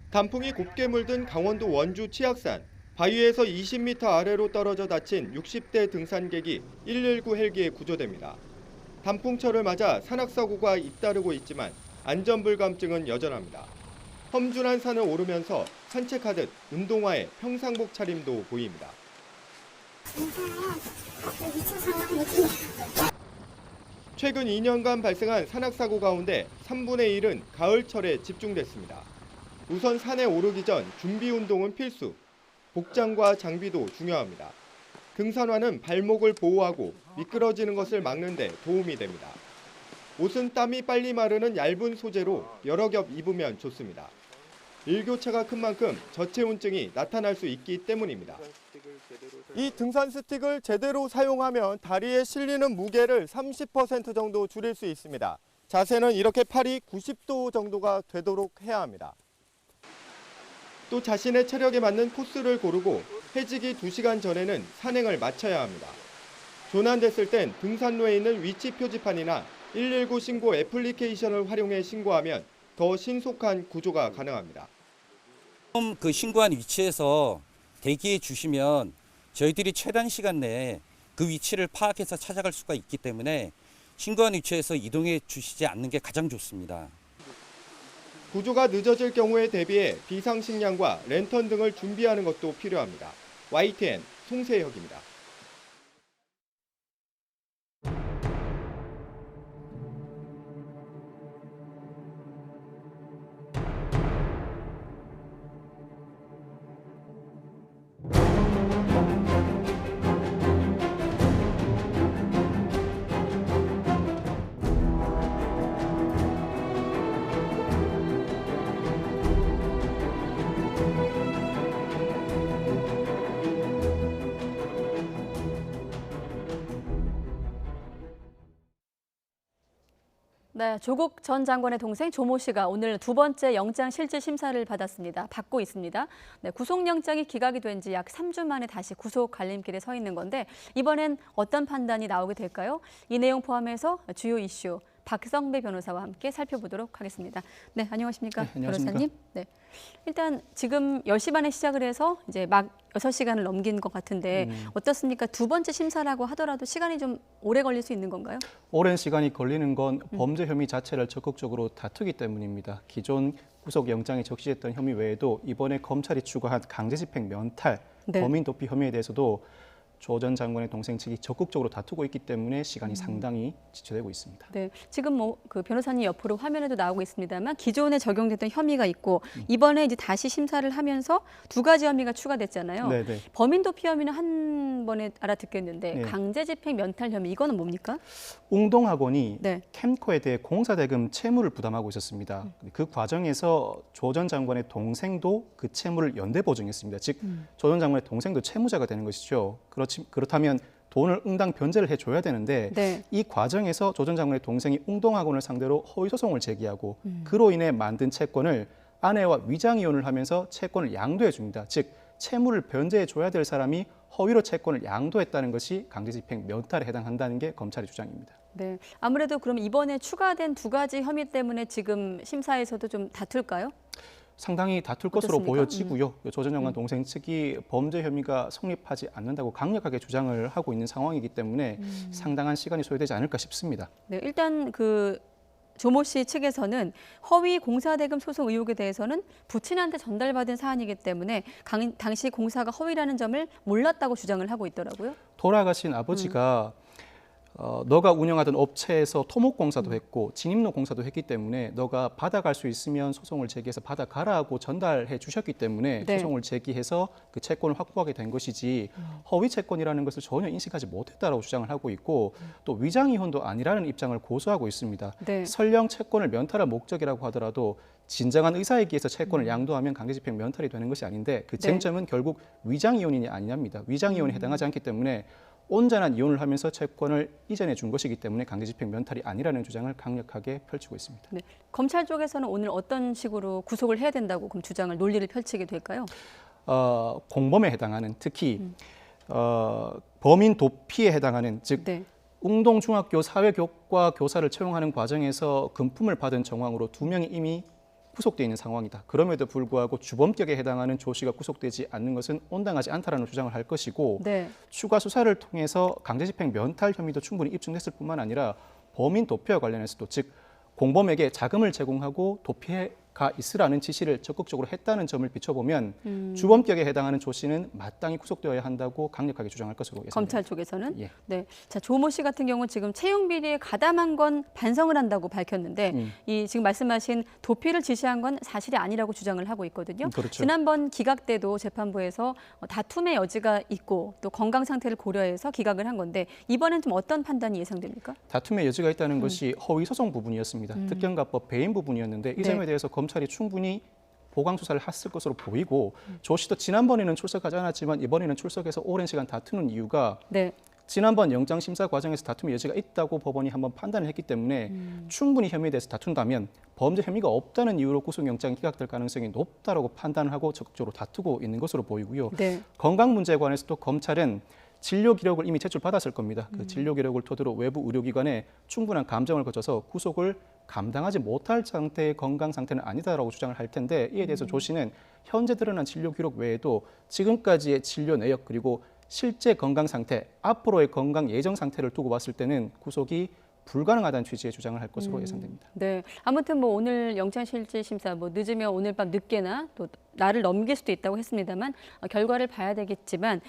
단풍이 곱게 물든 강원도 원주 치악산. 바위에서 20m 아래로 떨어져 다친 60대 등산객이 119 헬기에 구조됩니다. 단풍철을 맞아 산악사고가 잇따르고 있지만 안전불감증은 여전합니다. 험준한 산을 오르면서 산책하듯 운동화에 평상복 차림도 보입니다. 최근 2년간 발생한 산악사고 가운데 3분의 1은 가을철에 집중됐습니다. 우선 산에 오르기 전 준비 운동은 필수. 복장과 장비도 중요합니다. 등산화는 발목을 보호하고 미끄러지는 것을 막는 데 도움이 됩니다. 옷은 땀이 빨리 마르는 얇은 소재로 여러 겹 입으면 좋습니다. 일교차가 큰 만큼 저체온증이 나타날 수 있기 때문입니다. 이 등산 스틱을 제대로 사용하면 다리에 실리는 무게를 30% 정도 줄일 수 있습니다. 자세는 이렇게 팔이 90도 정도가 되도록 해야 합니다. 또 자신의 체력에 맞는 코스를 고르고 해지기 2시간 전에는 산행을 마쳐야 합니다. 조난됐을 땐 등산로에 있는 위치 표지판이나 119 신고 애플리케이션을 활용해 신고하면 더 신속한 구조가 가능합니다. 그 신고한 위치에서 대기해 주시면 저희들이 최단 시간 내에 그 위치를 파악해서 찾아갈 수가 있기 때문에 신고한 위치에서 이동해 주시지 않는 게 가장 좋습니다. 구조가 늦어질 경우에 대비해 비상식량과 랜턴 등을 준비하는 것도 필요합니다. YTN 송세혁입니다. 네, 조국 전 장관의 동생 조모 씨가 오늘 두 번째 영장 실질 심사를 받고 있습니다. 네, 구속영장이 기각이 된 지 약 3주 만에 다시 구속 갈림길에 서 있는 건데 이번엔 어떤 판단이 나오게 될까요? 이 내용 포함해서 주요 이슈 박성배 변호사와 함께 살펴보도록 하겠습니다. 네, 안녕하십니까, 네, 안녕하십니까? 변호사님. 네, 일단 지금 10시 반에 시작을 해서 이제 막 6시간을 넘긴 것 같은데 어떻습니까? 두 번째 심사라고 하더라도 시간이 좀 오래 걸릴 수 있는 건가요? 오랜 시간이 걸리는 건 범죄 혐의 자체를 적극적으로 다투기 때문입니다. 기존 구속영장에 적시됐던 혐의 외에도 이번에 검찰이 추가한 강제집행 면탈, 네. 범인 도피 혐의에 대해서도 조 전 장관의 동생 측이 적극적으로 다투고 있기 때문에 시간이 상당히 지체되고 있습니다. 네, 지금 그 변호사님 옆으로 화면에도 나오고 있습니다만 기존에 적용됐던 혐의가 있고 이번에 이제 다시 심사를 하면서 두 가지 혐의가 추가됐잖아요. 네네. 범인 도피 혐의는 한 번에 알아듣겠는데 네. 강제집행 면탈 혐의 이거는 뭡니까? 웅동학원이 네. 캠코에 대해 공사대금 채무를 부담하고 있었습니다. 그 과정에서 조 전 장관의 동생도 그 채무를 연대 보증했습니다. 즉, 조 전 장관의 동생도 채무자가 되는 것이죠. 그렇다면 돈을 응당 변제를 해줘야 되는데 네. 이 과정에서 조 전 장관의 동생이 웅동학원을 상대로 허위소송을 제기하고 그로 인해 만든 채권을 아내와 위장이혼을 하면서 채권을 양도해 줍니다. 즉, 채무를 변제해 줘야 될 사람이 허위로 채권을 양도했다는 것이 강제집행 면탈에 해당한다는 게 검찰의 주장입니다. 네, 아무래도 그럼 이번에 추가된 두 가지 혐의 때문에 지금 심사에서도 좀 다툴까요? 상당히 다툴 것으로 어떻습니까? 보여지고요. 조 전 장관 동생 측이 범죄 혐의가 성립하지 않는다고 강력하게 주장을 하고 있는 상황이기 때문에 상당한 시간이 소요되지 않을까 싶습니다. 네, 일단 그 조모 씨 측에서는 허위 공사대금 소송 의혹에 대해서는 부친한테 전달받은 사안이기 때문에 당시 공사가 허위라는 점을 몰랐다고 주장을 하고 있더라고요. 돌아가신 아버지가 너가 운영하던 업체에서 토목공사도 했고 진입로 공사도 했기 때문에 너가 받아갈 수 있으면 소송을 제기해서 받아가라고 전달해 주셨기 때문에 네. 소송을 제기해서 그 채권을 확보하게 된 것이지 허위 채권이라는 것을 전혀 인식하지 못했다라고 주장을 하고 있고 또 위장이혼도 아니라는 입장을 고수하고 있습니다. 네. 설령 채권을 면탈할 목적이라고 하더라도 진정한 의사에게서 채권을 양도하면 강제집행 면탈이 되는 것이 아닌데 그 쟁점은 결국 위장이혼이냐 아니냐입니다. 위장이혼에 해당하지 않기 때문에 온전한 이혼을 하면서 채권을 이전해 준 것이기 때문에 강제집행 면탈이 아니라는 주장을 강력하게 펼치고 있습니다. 네. 검찰 쪽에서는 오늘 어떤 식으로 구속을 해야 된다고 그럼 주장을 논리를 펼치게 될까요? 공범에 해당하는 특히 범인 도피에 해당하는 즉 웅동중학교 사회교과 교사를 채용하는 과정에서 금품을 받은 정황으로 2명이 이미 구속되어 있는 상황이다. 그럼에도 불구하고 주범격에 해당하는 조 씨가 구속되지 않는 것은 온당하지 않다라는 주장을 할 것이고 추가 수사를 통해서 강제집행 면탈 혐의도 충분히 입증됐을 뿐만 아니라 범인 도피와 관련해서도 즉 공범에게 자금을 제공하고 도피가 있으라는 지시를 적극적으로 했다는 점을 비춰보면 주범격에 해당하는 조 씨는 마땅히 구속되어야 한다고 강력하게 주장할 것으로 예상됩니다. 검찰 쪽에서는? 예. 네. 자, 조모 씨 같은 경우는 지금 채용 비리에 가담한 건 반성을 한다고 밝혔는데 이 지금 말씀하신 도피를 지시한 건 사실이 아니라고 주장을 하고 있거든요. 그렇죠. 지난번 기각 때도 재판부에서 다툼의 여지가 있고 또 건강 상태를 고려해서 기각을 한 건데 이번엔 좀 어떤 판단이 예상됩니까? 다툼의 여지가 있다는 것이 허위 소송 부분이었습니다. 특경가법 배임 부분이었는데 이 점에 대해서 검찰이 충분히 보강 수사를 했을 것으로 보이고 조 씨도 지난번에는 출석하지 않았지만 이번에는 출석해서 오랜 시간 다투는 이유가 지난번 영장 심사 과정에서 다툼의 여지가 있다고 법원이 한번 판단을 했기 때문에 충분히 혐의에 대해서 다툰다면 범죄 혐의가 없다는 이유로 구속영장이 기각될 가능성이 높다라고 판단을 하고 적극적으로 다투고 있는 것으로 보이고요. 건강 문제에 관해서도 검찰은 진료 기록을 이미 제출받았을 겁니다. 그 진료 기록을 토대로 외부 의료기관에 충분한 감정을 거쳐서 구속을 감당하지 못할 상태의 건강 상태는 아니다라고 주장을 할 텐데 이에 대해서 조 씨는 현재 드러난 진료 기록 외에도 지금까지의 진료 내역 그리고 실제 건강 상태, 앞으로의 건강 예정 상태를 두고 봤을 때는 구속이 불가능하다는 취지의 주장을 할 것으로 예상됩니다. 네, 아무튼 뭐 오늘 영장실질 심사 뭐 늦으면 오늘 밤 늦게나 또 날을 넘길 수도 있다고 했습니다만 결과를 봐야 되겠지만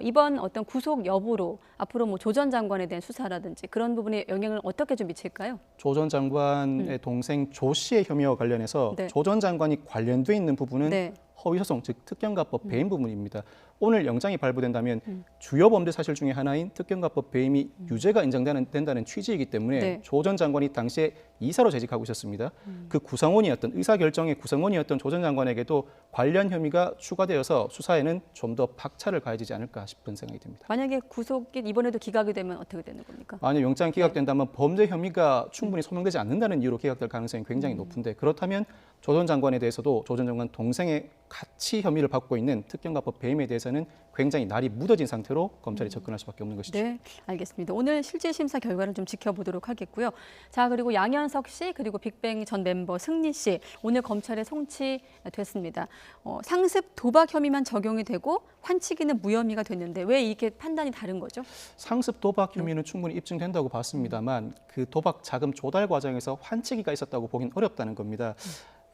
이번 어떤 구속 여부로 앞으로 뭐 조 전 장관에 대한 수사라든지 그런 부분에 영향을 어떻게 좀 미칠까요? 조 전 장관의 동생 조 씨의 혐의와 관련해서 조 전 장관이 관련돼 있는 부분은 허위소송, 즉 특경가법 배임 부분입니다. 오늘 영장이 발부된다면 주요 범죄 사실 중에 하나인 특경가법 배임이 유죄가 인정된다는 취지이기 때문에 조 전 장관이 당시에 이사로 재직하고 있었습니다. 그 구성원이었던 의사결정의 구성원이었던 조 전 장관에게도 관련 혐의가 추가되어서 수사에는 좀 더 박차를 가해지지 않을까 싶은 생각이 듭니다. 만약에 구속이 이번에도 기각이 되면 어떻게 되는 겁니까? 만약 영장이 기각된다면 범죄 혐의가 충분히 소명되지 않는다는 이유로 기각될 가능성이 굉장히 높은데 그렇다면 조 전 장관에 대해서도 조 전 장관 동생의 같이 혐의를 받고 있는 특경가법 배임에 대해서는 굉장히 날이 묻어진 상태로 검찰이 접근할 수밖에 없는 것이죠. 네, 알겠습니다. 오늘 실질심사 결과를 좀 지켜보도록 하겠고요. 자, 그리고 양현석 씨 그리고 빅뱅 전 멤버 승리 씨 오늘 검찰에 송치됐습니다. 상습 도박 혐의만 적용이 되고 환치기는 무혐의가 됐는데 왜 이렇게 판단이 다른 거죠? 상습 도박 혐의는 충분히 입증된다고 봤습니다만 그 도박 자금 조달 과정에서 환치기가 있었다고 보긴 어렵다는 겁니다.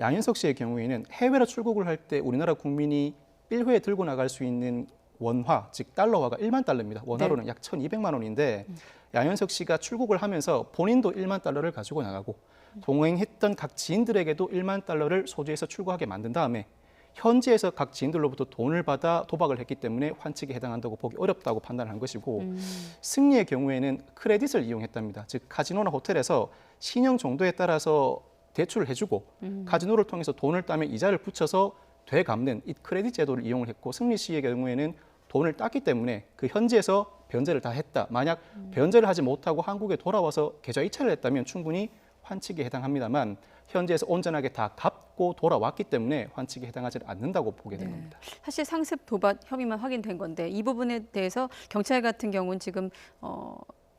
양현석 씨의 경우에는 해외로 출국을 할 때 우리나라 국민이 1회에 들고 나갈 수 있는 원화, 즉 달러화가 1만 달러입니다. 원화로는 약 1,200만 원인데 양현석 씨가 출국을 하면서 본인도 1만 달러를 가지고 나가고 동행했던 각 지인들에게도 1만 달러를 소지해서 출국하게 만든 다음에 현지에서 각 지인들로부터 돈을 받아 도박을 했기 때문에 환치기에 해당한다고 보기 어렵다고 판단한 것이고 승리의 경우에는 크레딧을 이용했답니다. 즉 카지노나 호텔에서 신용 정도에 따라서 대출을 해주고 카지노를 통해서 돈을 따면 이자를 붙여서 되갚는 이 크레딧 제도를 이용을 했고 승리 씨의 경우에는 돈을 땄기 때문에 그 현지에서 변제를 다 했다. 만약 변제를 하지 못하고 한국에 돌아와서 계좌 이체를 했다면 충분히 환치기에 해당합니다만 현지에서 온전하게 다 갚고 돌아왔기 때문에 환치기에 해당하지 않는다고 보게 된 겁니다. 사실 상습 도박 혐의만 확인된 건데 이 부분에 대해서 경찰 같은 경우는 지금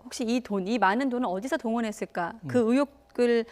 혹시 이 많은 돈을 어디서 동원했을까? 그 의혹을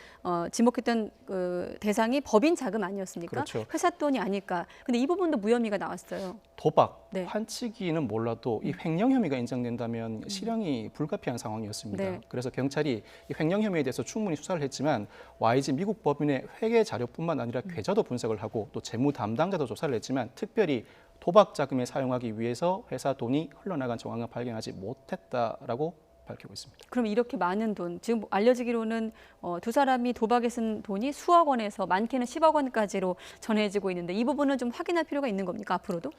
지목했던 그 대상이 법인 자금 아니었습니까? 그렇죠. 회사 돈이 아닐까? 근데 이 부분도 무혐의가 나왔어요. 도박, 환치기는 몰라도 이 횡령 혐의가 인정된다면 실형이 불가피한 상황이었습니다. 그래서 경찰이 이 횡령 혐의에 대해서 충분히 수사를 했지만 YG 미국 법인의 회계 자료뿐만 아니라 계좌도 분석을 하고 또 재무 담당자도 조사를 했지만 특별히 도박 자금에 사용하기 위해서 회사 돈이 흘러나간 정황을 발견하지 못했다라고 밝히고 있습니다. 그럼 이렇게 많은 돈, 지금 알려지기로는 두 사람이 도박에 쓴 돈이 수억 원에서 많게는 10억 원까지로 전해지고 있는데 이 부분은 좀 확인할 필요가 있는 겁니까? 앞으로도?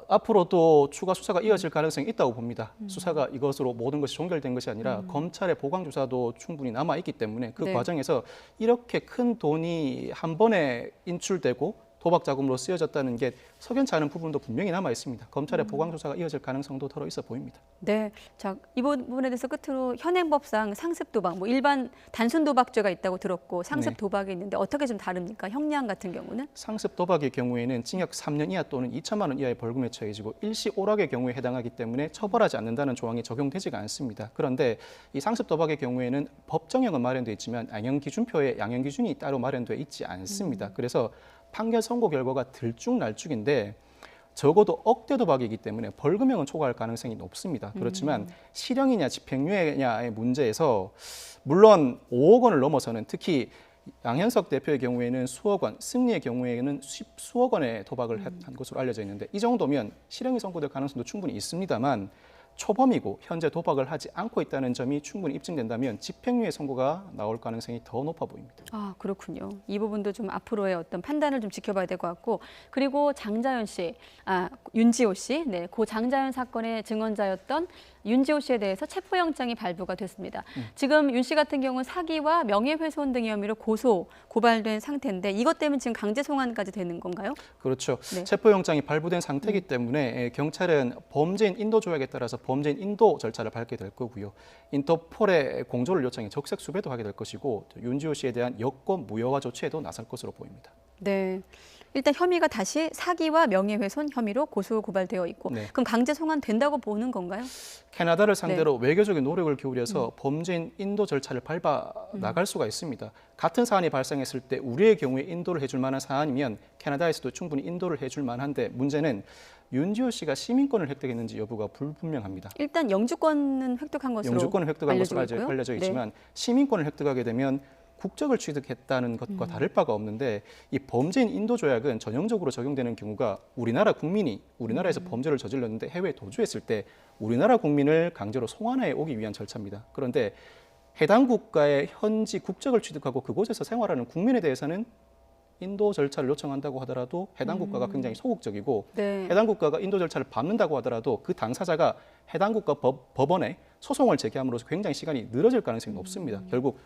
앞으로도 추가 수사가 이어질 가능성이 있다고 봅니다. 수사가 이것으로 모든 것이 종결된 것이 아니라 검찰의 보강 조사도 충분히 남아 있기 때문에 그 과정에서 이렇게 큰 돈이 한 번에 인출되고 도박 자금으로 쓰여졌다는 게 석연치 않은 부분도 분명히 남아 있습니다. 검찰의 보강 조사가 이어질 가능성도 더러 있어 보입니다. 네, 자, 이 부분에 대해서 끝으로 현행법상 상습 도박, 뭐 일반 단순 도박죄가 있다고 들었고 상습 도박이 있는데 어떻게 좀 다릅니까? 형량 같은 경우는? 상습 도박의 경우에는 징역 3년 이하 또는 2천만 원 이하의 벌금에 처해지고 일시 오락의 경우에 해당하기 때문에 처벌하지 않는다는 조항이 적용되지가 않습니다. 그런데 이 상습 도박의 경우에는 법정형은 마련되어 있지만 양형 기준표에 양형 기준이 따로 마련되어 있지 않습니다. 그래서 판결 선고 결과가 들쭉날쭉인데 적어도 억대 도박이기 때문에 벌금형은 초과할 가능성이 높습니다. 그렇지만 실형이냐 집행유예냐의 문제에서 물론 5억 원을 넘어서는 특히 양현석 대표의 경우에는 수억 원, 승리의 경우에는 수억 원의 도박을 한 것으로 알려져 있는데 이 정도면 실형이 선고될 가능성도 충분히 있습니다만 초범이고 현재 도박을 하지 않고 있다는 점이 충분히 입증된다면 집행유예 선고가 나올 가능성이 더 높아 보입니다. 아, 그렇군요. 이 부분도 좀 앞으로의 어떤 판단을 좀 지켜봐야 될 것 같고, 그리고 장자연 씨, 윤지호 씨, 네, 고 장자연 사건의 증언자였던 윤지호 씨에 대해서 체포영장이 발부가 됐습니다. 지금 윤 씨 같은 경우는 사기와 명예훼손 등의 혐의로 고발된 상태인데 이것 때문에 지금 강제 송환까지 되는 건가요? 그렇죠. 네. 체포영장이 발부된 상태이기 때문에 경찰은 범죄인 인도 조약에 따라서 범죄인 인도 절차를 밟게 될 거고요. 인터폴에 공조를 요청해 적색 수배도 하게 될 것이고 윤지호 씨에 대한 여권 무효화 조치에도 나설 것으로 보입니다. 네. 일단 혐의가 다시 사기와 명예훼손 혐의로 고발되어 있고, 네. 그럼 강제 송환된다고 보는 건가요? 캐나다를 상대로 외교적인 노력을 기울여서 범죄인 인도 절차를 밟아 나갈 수가 있습니다. 같은 사안이 발생했을 때 우리의 경우에 인도를 해줄 만한 사안이면 캐나다에서도 충분히 인도를 해줄 만한데 문제는 윤지호 씨가 시민권을 획득했는지 여부가 불분명합니다. 일단 영주권은 획득한 것으로 영주권을 획득한 것으로 있고요. 알려져 네. 있지만 시민권을 획득하게 되면 국적을 취득했다는 것과 다를 바가 없는데 이 범죄인 인도 조약은 전형적으로 적용되는 경우가 우리나라 국민이 우리나라에서 범죄를 저질렀는데 해외에 도주했을 때 우리나라 국민을 강제로 송환해 오기 위한 절차입니다. 그런데 해당 국가의 현지 국적을 취득하고 그곳에서 생활하는 국민에 대해서는 인도 절차를 요청한다고 하더라도 해당 국가가 굉장히 소극적이고 네. 해당 국가가 인도 절차를 밟는다고 하더라도 그 당사자가 해당 국가 법원에 소송을 제기함으로써 굉장히 시간이 늘어질 가능성이 높습니다. 결국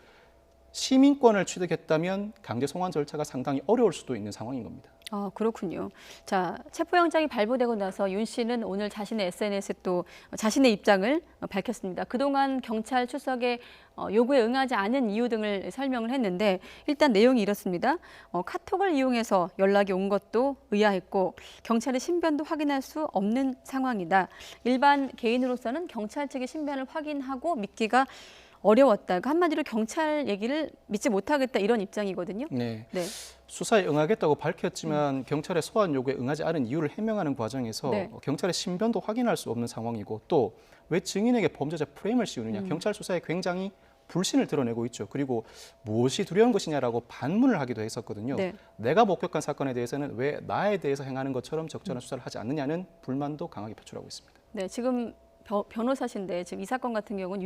시민권을 취득했다면 강제 송환 절차가 상당히 어려울 수도 있는 상황인 겁니다. 아, 그렇군요. 자, 체포영장이 발부되고 나서 윤 씨는 오늘 자신의 SNS에 또 자신의 입장을 밝혔습니다. 그동안 경찰 출석의 요구에 응하지 않은 이유 등을 설명을 했는데 일단 내용이 이렇습니다. 카톡을 이용해서 연락이 온 것도 의아했고 경찰의 신변도 확인할 수 없는 상황이다. 일반 개인으로서는 경찰 측의 신변을 확인하고 믿기가 어려웠다. 그러니까 한마디로 경찰 얘기를 믿지 못하겠다 이런 입장이거든요. 네. 네. 수사에 응하겠다고 밝혔지만 경찰의 소환 요구에 응하지 않은 이유를 해명하는 과정에서 네. 경찰의 신변도 확인할 수 없는 상황이고 또 왜 증인에게 범죄자 프레임을 씌우느냐. 경찰 수사에 굉장히 불신을 드러내고 있죠. 그리고 무엇이 두려운 것이냐라고 반문을 하기도 했었거든요. 네. 내가 목격한 사건에 대해서는 왜 나에 대해서 행하는 것처럼 적절한 수사를 하지 않느냐는 불만도 강하게 표출하고 있습니다. 네, 지금 변호사신데 지금 이 사건 같은 경우는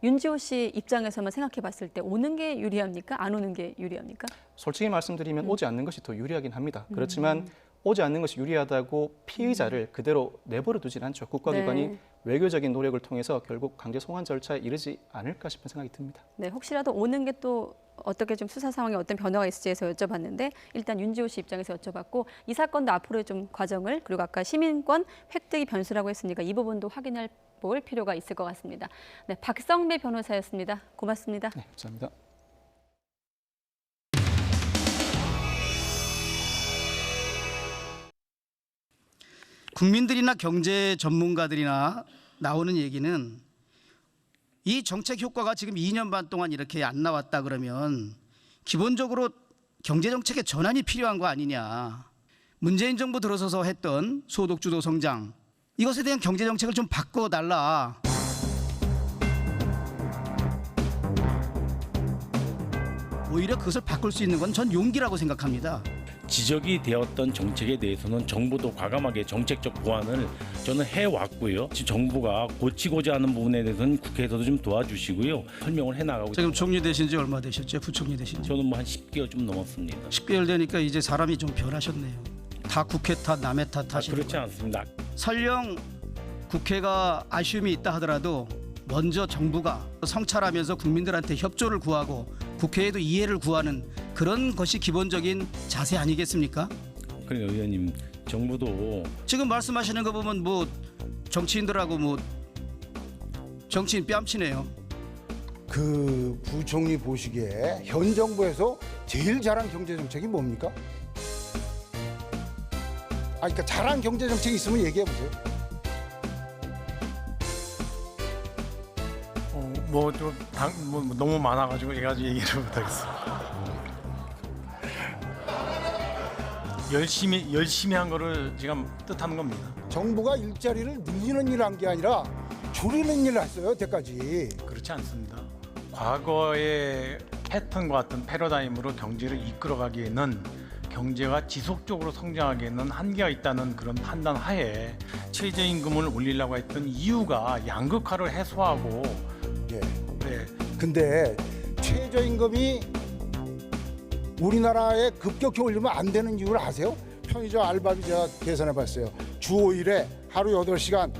윤지호 씨 입장에서만 생각해 봤을 때 오는 게 유리합니까? 안 오는 게 유리합니까? 솔직히 말씀드리면 오지 않는 것이 더 유리하긴 합니다. 그렇지만 오지 않는 것이 유리하다고 피의자를 그대로 내버려 두진 않죠. 국가기관이 네. 외교적인 노력을 통해서 결국 강제 송환 절차에 이르지 않을까 싶은 생각이 듭니다. 네, 혹시라도 오는 게 또 어떻게 좀 수사 상황에 어떤 변화가 있을지에서 여쭤봤는데 일단 윤지호 씨 입장에서 여쭤봤고 이 사건도 앞으로의 좀 과정을 그리고 아까 시민권 획득이 변수라고 했으니까 이 부분도 확인할 볼 필요가 있을 것 같습니다. 네, 박성배 변호사였습니다. 고맙습니다. 네, 감사합니다. 국민들이나 경제 전문가들이나 나오는 얘기는 이 정책 효과가 지금 2년 반 동안 이렇게 안 나왔다 그러면 기본적으로 경제 정책의 전환이 필요한 거 아니냐. 문재인 정부 들어서서 했던 소득 주도 성장 이것에 대한 경제 정책을 좀 바꿔달라. 오히려 그것을 바꿀 수 있는 건 전 용기라고 생각합니다. 지적이 되었던 정책에 대해서는 정부도 과감하게 정책적 보완을 저는 해왔고요. 지금 정부가 고치고자 하는 부분에 대해서는 국회에서도 좀 도와주시고요. 설명을 해나가고 지금 총리 되신 지 얼마 되셨죠? 부총리 되신 지? 저는 뭐 한 10개월 좀 넘었습니다. 10개월 되니까 이제 사람이 좀 변하셨네요. 다 국회 탓, 남의 탓 하시는 그렇지 않습니다. 설령 국회가 아쉬움이 있다 하더라도 먼저 정부가 성찰하면서 국민들한테 협조를 구하고 국회에도 이해를 구하는 그런 것이 기본적인 자세 아니겠습니까? 그러니까 의원님, 정부도 지금 말씀하시는 거 보면 뭐 정치인들하고 뭐 정치인 뺨치네요. 그 부총리 보시기에 현 정부에서 제일 잘한 경제 정책이 뭡니까? 그러니까 잘한 경제 정책이 있으면 얘기해 보세요. 너무 많아가지고 제가 얘기를 못하겠습니다. 열심히 한 거를 지금 뜻하는 겁니다. 정부가 일자리를 늘리는 일을 한 게 아니라 줄이는 일을 했어요, 여태까지. 그렇지 않습니다. 과거의 패턴과 같은 패러다임으로 경제를 이끌어가기에는 경제가 지속적으로 성장하기에는 한계가 있다는 그런 판단 하에 최저임금을 올리려고 했던 이유가 양극화를 해소하고 예. 네. 근데 최저임금이 우리나라에 급격히 올리면 안 되는 이유를 아세요? 편의점 알바비 제가 계산해 봤어요. 주 5일에 하루 8시간,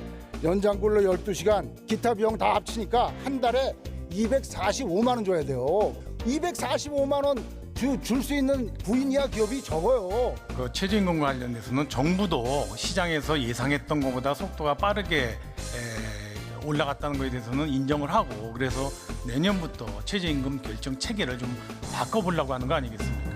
연장근로 12시간, 기타 비용 다 합치니까 한 달에 245만 원 줘야 돼요. 245만 원 줄 수 있는 구인 이하 기업이 적어요. 그 최저임금과 관련돼서는 정부도 시장에서 예상했던 것보다 속도가 빠르게 올라갔다는 것에 대해서는 인정을 하고 그래서 내년부터 최저임금 결정 체계를 좀 바꿔보려고 하는 거 아니겠습니까?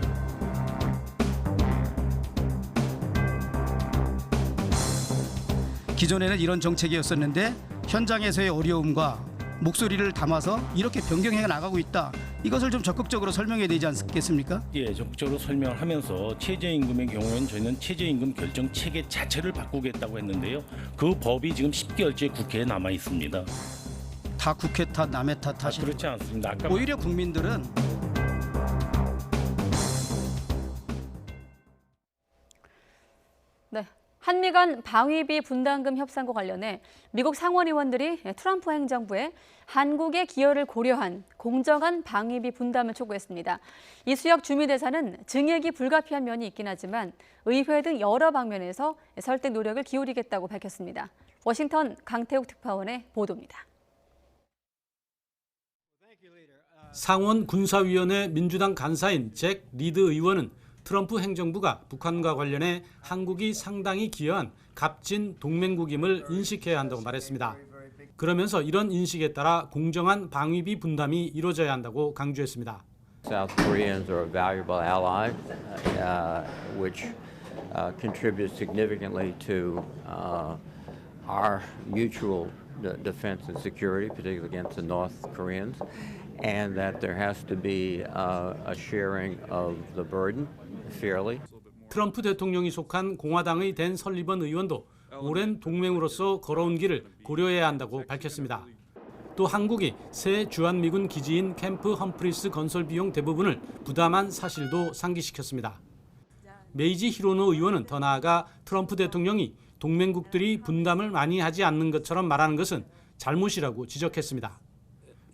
기존에는 이런 정책이었었는데 현장에서의 어려움과 목소리를 담아서 이렇게 변경해 나가고 있다. 이것을 좀 적극적으로 설명해야 되지 않겠습니까? 예, 적극적으로 설명을 하면서 최저임금의 경우에는 저희는 최저임금 결정 체계 자체를 바꾸겠다고 했는데요. 그 법이 지금 10개월째 국회에 남아 있습니다. 다 국회 탓, 남의 탓 하시는 그렇지 않습니다. 아까 오히려 국민들은 네. 한미 간 방위비 분담금 협상과 관련해 미국 상원의원들이 트럼프 행정부에 한국의 기여를 고려한 공정한 방위비 분담을 촉구했습니다. 이수혁 주미대사는 증액이 불가피한 면이 있긴 하지만 의회 등 여러 방면에서 설득 노력을 기울이겠다고 밝혔습니다. 워싱턴 강태욱 특파원의 보도입니다. 상원 군사위원회 민주당 간사인 잭 리드 의원은 트럼프 행정부가 북한과 관련해 한국이 상당히 기여한 값진 동맹국임을 인식해야 한다고 말했습니다. 그러면서 이런 인식에 따라 공정한 방위비 분담이 이루어져야 한다고 강조했습니다. South Koreans are a valuable ally, which contributes significantly to our mutual defense and security, particularly against the North Koreans, and that there has to be a sharing of the burden fairly. 트럼프 대통령이 속한 공화당의 댄 설리번 의원도 오랜 동맹으로서 걸어온 길을 고려해야 한다고 밝혔습니다. 또 한국이 새 주한미군 기지인 캠프 험프리스 건설 비용 대부분을 부담한 사실도 상기시켰습니다. 메이지 히로노 의원은 더 나아가 트럼프 대통령이 동맹국들이 분담을 많이 하지 않는 것처럼 말하는 것은 잘못이라고 지적했습니다.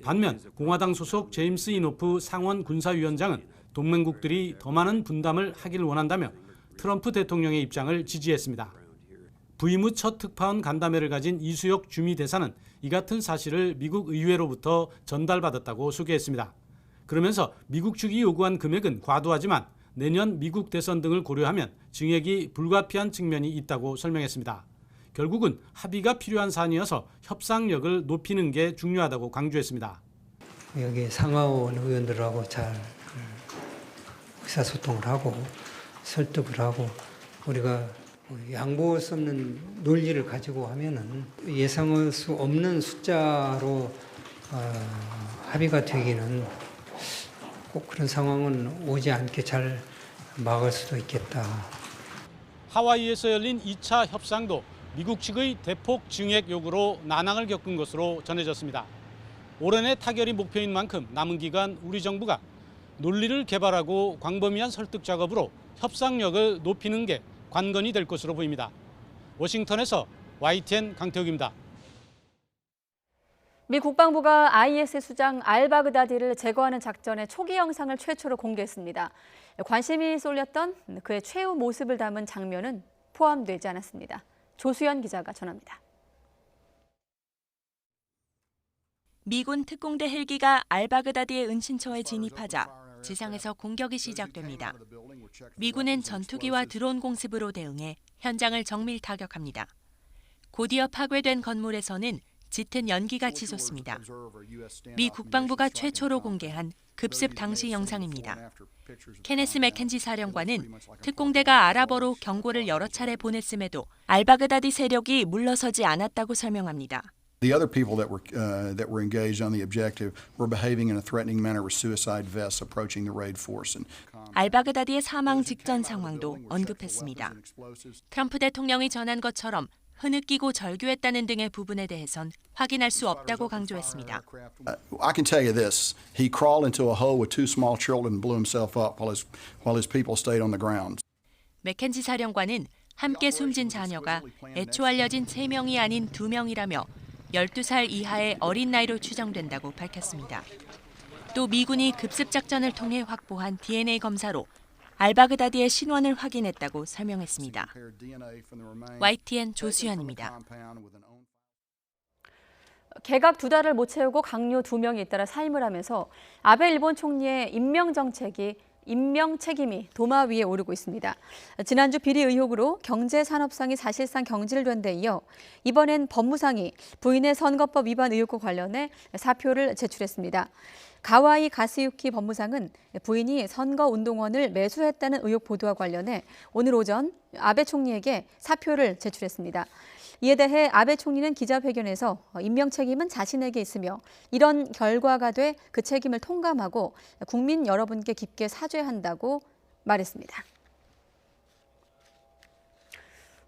반면 공화당 소속 제임스 이노프 상원 군사위원장은 동맹국들이 더 많은 분담을 하기를 원한다며 트럼프 대통령의 입장을 지지했습니다. 부임 후 첫 특파원 간담회를 가진 이수혁 주미 대사는 이 같은 사실을 미국 의회로부터 전달받았다고 소개했습니다. 그러면서 미국 측이 요구한 금액은 과도하지만 내년 미국 대선 등을 고려하면 증액이 불가피한 측면이 있다고 설명했습니다. 결국은 합의가 필요한 사안이어서 협상력을 높이는 게 중요하다고 강조했습니다. 여기 상하원 의원들하고 잘 의사소통을 하고 설득을 하고 우리가 양보할 수 없는 논리를 가지고 하면은 예상할 수 없는 숫자로 합의가 되기는 꼭 그런 상황은 오지 않게 잘 막을 수도 있겠다. 하와이에서 열린 2차 협상도 미국 측의 대폭 증액 요구로 난항을 겪은 것으로 전해졌습니다. 올해 내 타결이 목표인 만큼 남은 기간 우리 정부가 논리를 개발하고 광범위한 설득 작업으로 협상력을 높이는 게 관건이 될 것으로 보입니다. 워싱턴에서 YTN 강태욱입니다. 미 국방부가 IS 수장 알바그다디를 제거하는 작전의 초기 영상을 최초로 공개했습니다. 관심이 쏠렸던 그의 최후 모습을 담은 장면은 포함되지 않았습니다. 조수연 기자가 전합니다. 미군 특공대 헬기가 알바그다디의 은신처에 진입하자 지상에서 공격이 시작됩니다. 미군은 전투기와 드론 공습으로 대응해 현장을 정밀 타격합니다. 곧이어 파괴된 건물에서는 짙은 연기가 치솟습니다. 미 국방부가 최초로 공개한 급습 당시 영상입니다. 케네스 맥켄지 사령관은 특공대가 아랍어로 경고를 여러 차례 보냈음에도 알바그다디 세력이 물러서지 않았다고 설명합니다. The other people that were engaged on the objective were behaving in a threatening manner with suicide vests approaching the raid force. 알바그다디의 사망 직전 상황도 언급했습니다. 트럼프 대통령이 전한 것처럼 흐느끼고 절규했다는 등의 부분에 대해선 확인할 수 없다고 강조했습니다. I can tell you this: he crawled into a hole with two small children and blew himself up while his people stayed on the ground. 맥켄지 사령관은 함께 숨진 자녀가 애초 알려진 3명이 아닌 2명이라며 12살 이하의 어린 나이로 추정된다고 밝혔습니다. 또 미군이 급습 작전을 통해 확보한 DNA 검사로 알바그다디의 신원을 확인했다고 설명했습니다. YTN 조수연입니다. 개각 2달을 못 채우고 강요 2명이 잇따라 사임을 하면서 아베 일본 총리의 임명 책임이 도마 위에 오르고 있습니다. 지난주 비리 의혹으로 경제산업상이 사실상 경질된 데 이어 이번엔 법무상이 부인의 선거법 위반 의혹과 관련해 사표를 제출했습니다. 가와이 가스유키 법무상은 부인이 선거운동원을 매수했다는 의혹 보도와 관련해 오늘 오전 아베 총리에게 사표를 제출했습니다. 이에 대해 아베 총리는 기자회견에서 임명 책임은 자신에게 있으며 이런 결과가 돼 그 책임을 통감하고 국민 여러분께 깊게 사죄한다고 말했습니다.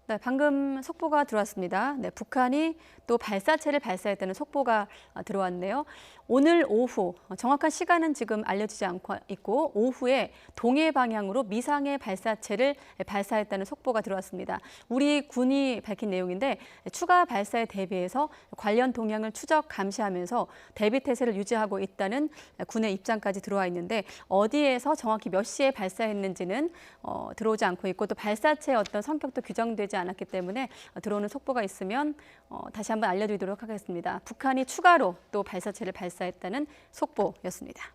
네, 방금 속보가 들어왔습니다. 네, 북한이 또 발사체를 발사했다는 속보가 들어왔네요. 오늘 오후, 정확한 시간은 지금 알려지지 않고 있고 오후에 동해 방향으로 미상의 발사체를 발사했다는 속보가 들어왔습니다. 우리 군이 밝힌 내용인데 추가 발사에 대비해서 관련 동향을 추적 감시하면서 대비 태세를 유지하고 있다는 군의 입장까지 들어와 있는데 어디에서 정확히 몇 시에 발사했는지는 들어오지 않고 있고 또 발사체의 어떤 성격도 규정되지 않았기 때문에 들어오는 속보가 있으면 다시 한번 알려드리도록 하겠습니다. 북한이 추가로 또 발사체를 발사했다는 속보였습니다.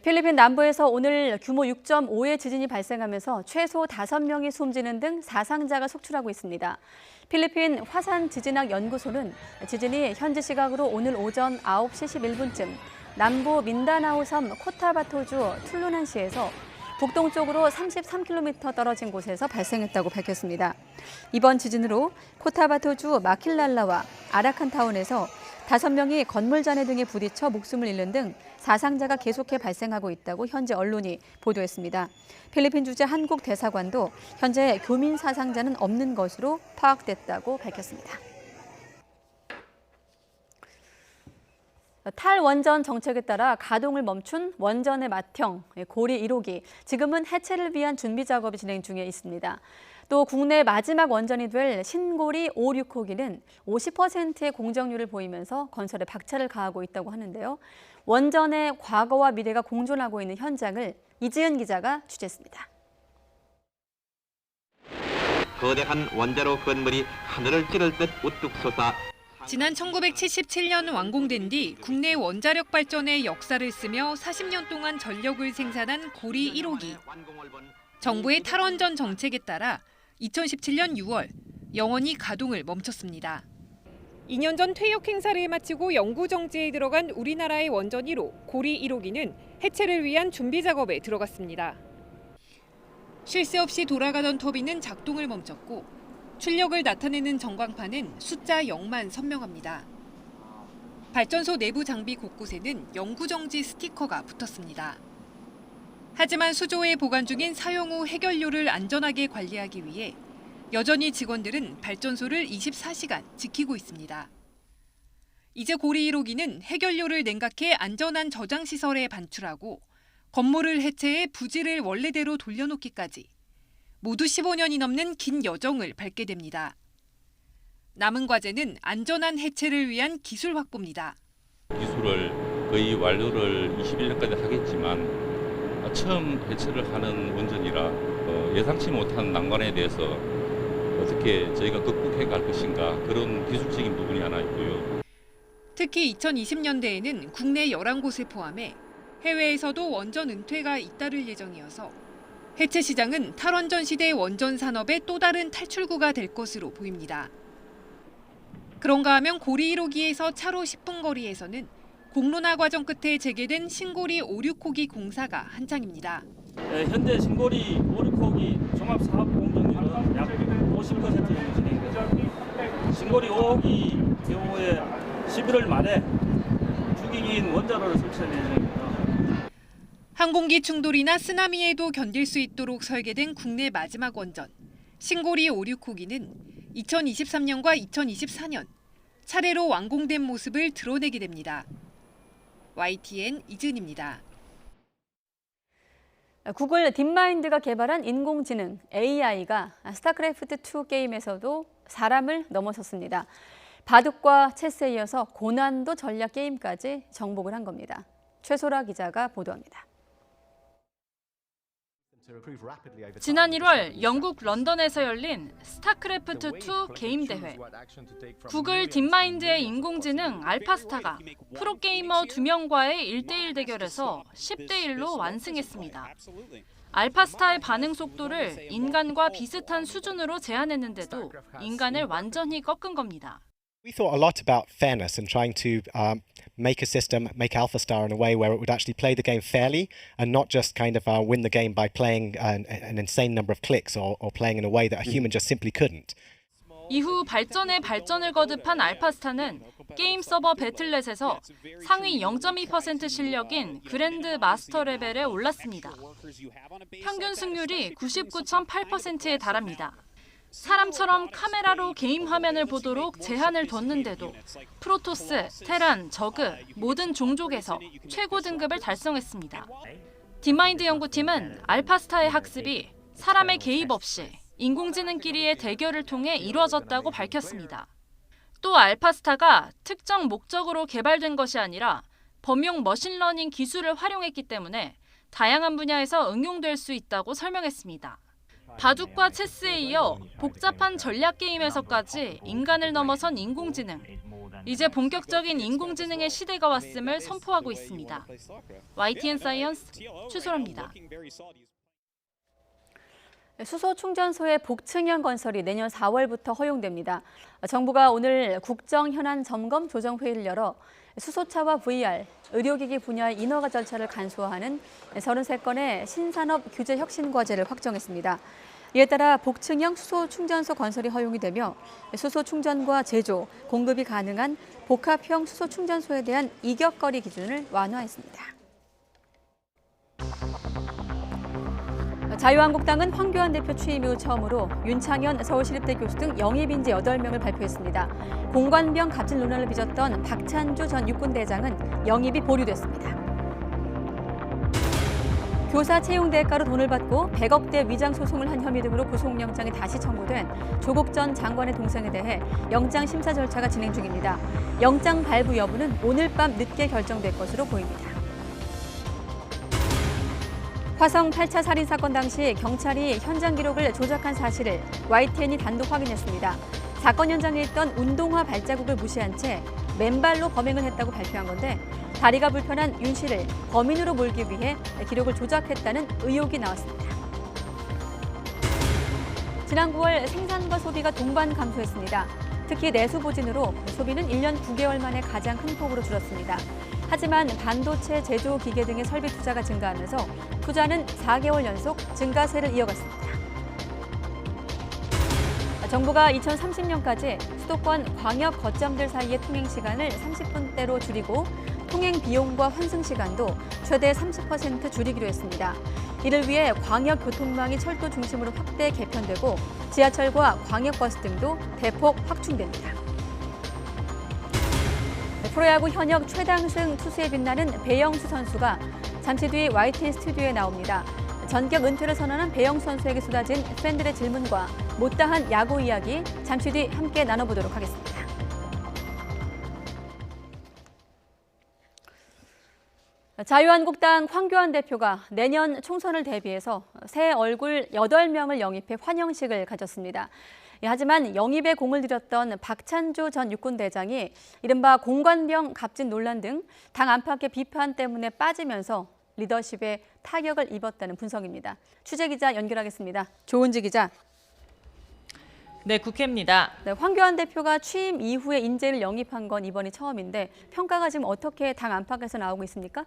필리핀 남부에서 오늘 규모 6.5의 지진이 발생하면서 최소 5명이 숨지는 등 사상자가 속출하고 있습니다. 필리핀 화산지진학연구소는 지진이 현지 시각으로 오늘 오전 9시 11분쯤 남부 민다나오 섬 코타바토주 툴루난시에서 북동쪽으로 33km 떨어진 곳에서 발생했다고 밝혔습니다. 이번 지진으로 코타바토주 마킬랄라와 아라칸타운에서 5명이 건물 잔해 등에 부딪혀 목숨을 잃는 등 사상자가 계속해 발생하고 있다고 현지 언론이 보도했습니다. 필리핀 주재 한국 대사관도 현재 교민 사상자는 없는 것으로 파악됐다고 밝혔습니다. 탈원전 정책에 따라 가동을 멈춘 원전의 맏형 고리 1호기, 지금은 해체를 위한 준비 작업이 진행 중에 있습니다. 또 국내 마지막 원전이 될 신고리 5, 6호기는 50%의 공정률을 보이면서 건설에 박차를 가하고 있다고 하는데요. 원전의 과거와 미래가 공존하고 있는 현장을 이지은 기자가 취재했습니다. 거대한 원자로 건물이 하늘을 찌를 듯 우뚝 솟아 지난 1977년 완공된 뒤 국내 원자력 발전의 역사를 쓰며 40년 동안 전력을 생산한 고리 1호기. 정부의 탈원전 정책에 따라 2017년 6월 영원히 가동을 멈췄습니다. 2년 전 퇴역 행사를 마치고 영구 정지에 들어간 우리나라의 원전 1호 고리 1호기는 해체를 위한 준비 작업에 들어갔습니다. 쉴 새 없이 돌아가던 터빈은 작동을 멈췄고 출력을 나타내는 전광판은 숫자 0만 선명합니다. 발전소 내부 장비 곳곳에는 영구정지 스티커가 붙었습니다. 하지만 수조에 보관 중인 사용 후 해결료를 안전하게 관리하기 위해 여전히 직원들은 발전소를 24시간 지키고 있습니다. 이제 고리 1호기는 해결료를 냉각해 안전한 저장시설에 반출하고 건물을 해체해 부지를 원래대로 돌려놓기까지 모두 15년이 넘는 긴 여정을 밟게 됩니다. 남은 과제는 안전한 해체를 위한 기술 확보입니다. 기술을 거의 완료를 21년까지 하겠지만 처음 해체를 하는 원전이라 예상치 못한 난관에 대해서 어떻게 저희가 극복해 갈 것인가 그런 기술적인 부분이 하나 있고요. 특히 2020년대에는 국내 11곳을 포함해 해외에서도 원전 은퇴가 잇따를 예정이어서 해체 시장은 탈원전 시대 원전 산업의 또 다른 탈출구가 될 것으로 보입니다. 그런가 하면 고리 1호기에서 차로 10분 거리에서는 공론화 과정 끝에 재개된 신고리 5, 6호기 공사가 한창입니다. 현재 신고리 5, 6호기 종합사업 공정률은 약 50% 정도 진행되고 신고리 5호기 경우에 11월 말에 주기기인 원자로를 설치할 예정입니다. 항공기 충돌이나 쓰나미에도 견딜 수 있도록 설계된 국내 마지막 원전. 신고리 5, 6호기는 2023년과 2024년 차례로 완공된 모습을 드러내게 됩니다. YTN 이진입니다. 구글 딥마인드가 개발한 인공지능 AI가 스타크래프트2 게임에서도 사람을 넘어섰습니다. 바둑과 체스에 이어서 고난도 전략 게임까지 정복을 한 겁니다. 최소라 기자가 보도합니다. 지난 1월 영국 런던에서 열린 스타크래프트2 게임 대회. 구글 딥마인드의 인공지능 알파스타가 프로게이머 2명과의 1대1 대결에서 10대1로 완승했습니다. 알파스타의 반응 속도를 인간과 비슷한 수준으로 제한했는데도 인간을 완전히 꺾은 겁니다. We thought a lot about fairness and trying to make a system, make AlphaStar in a way where it would actually play the game fairly and not just kind of win the game by playing an insane number of clicks or playing in a way that a human just simply couldn't. 이후 발전에 발전을 거듭한 알파스타는 게임 서버 배틀넷에서 상위 0.2% 실력인 그랜드 마스터 레벨에 올랐습니다. 평균 승률이 99.8%에 달합니다. 사람처럼 카메라로 게임 화면을 보도록 제한을 뒀는데도 프로토스, 테란, 저그 모든 종족에서 최고 등급을 달성했습니다. 딥마인드 연구팀은 알파스타의 학습이 사람의 개입 없이 인공지능끼리의 대결을 통해 이루어졌다고 밝혔습니다. 또 알파스타가 특정 목적으로 개발된 것이 아니라 범용 머신러닝 기술을 활용했기 때문에 다양한 분야에서 응용될 수 있다고 설명했습니다. 바둑과 체스에 이어 복잡한 전략 게임에서까지 인간을 넘어선 인공지능. 이제 본격적인 인공지능의 시대가 왔음을 선포하고 있습니다. YTN 사이언스 최소라입니다. 수소 충전소의 복층형 건설이 내년 4월부터 허용됩니다. 정부가 오늘 국정 현안 점검 조정 회의를 열어 수소차와 VR, 의료기기 분야의 인허가 절차를 간소화하는 33건의 신산업 규제 혁신 과제를 확정했습니다. 이에 따라 복층형 수소 충전소 건설이 허용이 되며 수소 충전과 제조, 공급이 가능한 복합형 수소 충전소에 대한 이격거리 기준을 완화했습니다. 자유한국당은 황교안 대표 취임 이후 처음으로 윤창현 서울시립대 교수 등 영입 인재 8명을 발표했습니다. 공관병 갑질 논란을 빚었던 박찬주 전 육군대장은 영입이 보류됐습니다. 교사 채용 대가로 돈을 받고 100억대 위장 소송을 한 혐의 등으로 구속영장이 다시 청구된 조국 전 장관의 동생에 대해 영장 심사 절차가 진행 중입니다. 영장 발부 여부는 오늘 밤 늦게 결정될 것으로 보입니다. 화성 8차 살인 사건 당시 경찰이 현장 기록을 조작한 사실을 YTN이 단독 확인했습니다. 사건 현장에 있던 운동화 발자국을 무시한 채 맨발로 범행을 했다고 발표한 건데 다리가 불편한 윤 씨를 범인으로 몰기 위해 기록을 조작했다는 의혹이 나왔습니다. 지난 9월 생산과 소비가 동반 감소했습니다. 특히 내수 부진으로 소비는 1년 9개월 만에 가장 큰 폭으로 줄었습니다. 하지만 반도체 제조 기계 등의 설비 투자가 증가하면서 투자는 4개월 연속 증가세를 이어갔습니다. 정부가 2030년까지 수도권 광역 거점들 사이의 통행 시간을 30분대로 줄이고 통행 비용과 환승 시간도 최대 30% 줄이기로 했습니다. 이를 위해 광역 교통망이 철도 중심으로 확대 개편되고 지하철과 광역버스 등도 대폭 확충됩니다. 프로야구 현역 최당승 투수에 빛나는 배영수 선수가 잠시 뒤 YTN 스튜디오에 나옵니다. 전격 은퇴를 선언한 배영수 선수에게 쏟아진 팬들의 질문과 못다한 야구 이야기 잠시 뒤 함께 나눠보도록 하겠습니다. 자유한국당 황교안 대표가 내년 총선을 대비해서 새 얼굴 8명을 영입해 환영식을 가졌습니다. 하지만 영입에 공을 들였던 박찬주 전 육군대장이 이른바 공관병 갑질 논란 등 당 안팎의 비판 때문에 빠지면서 리더십에 타격을 입었다는 분석입니다. 취재기자 연결하겠습니다. 조은지 기자. 네, 국회입니다. 네, 황교안 대표가 취임 이후에 인재를 영입한 건 이번이 처음인데 평가가 지금 어떻게 당 안팎에서 나오고 있습니까?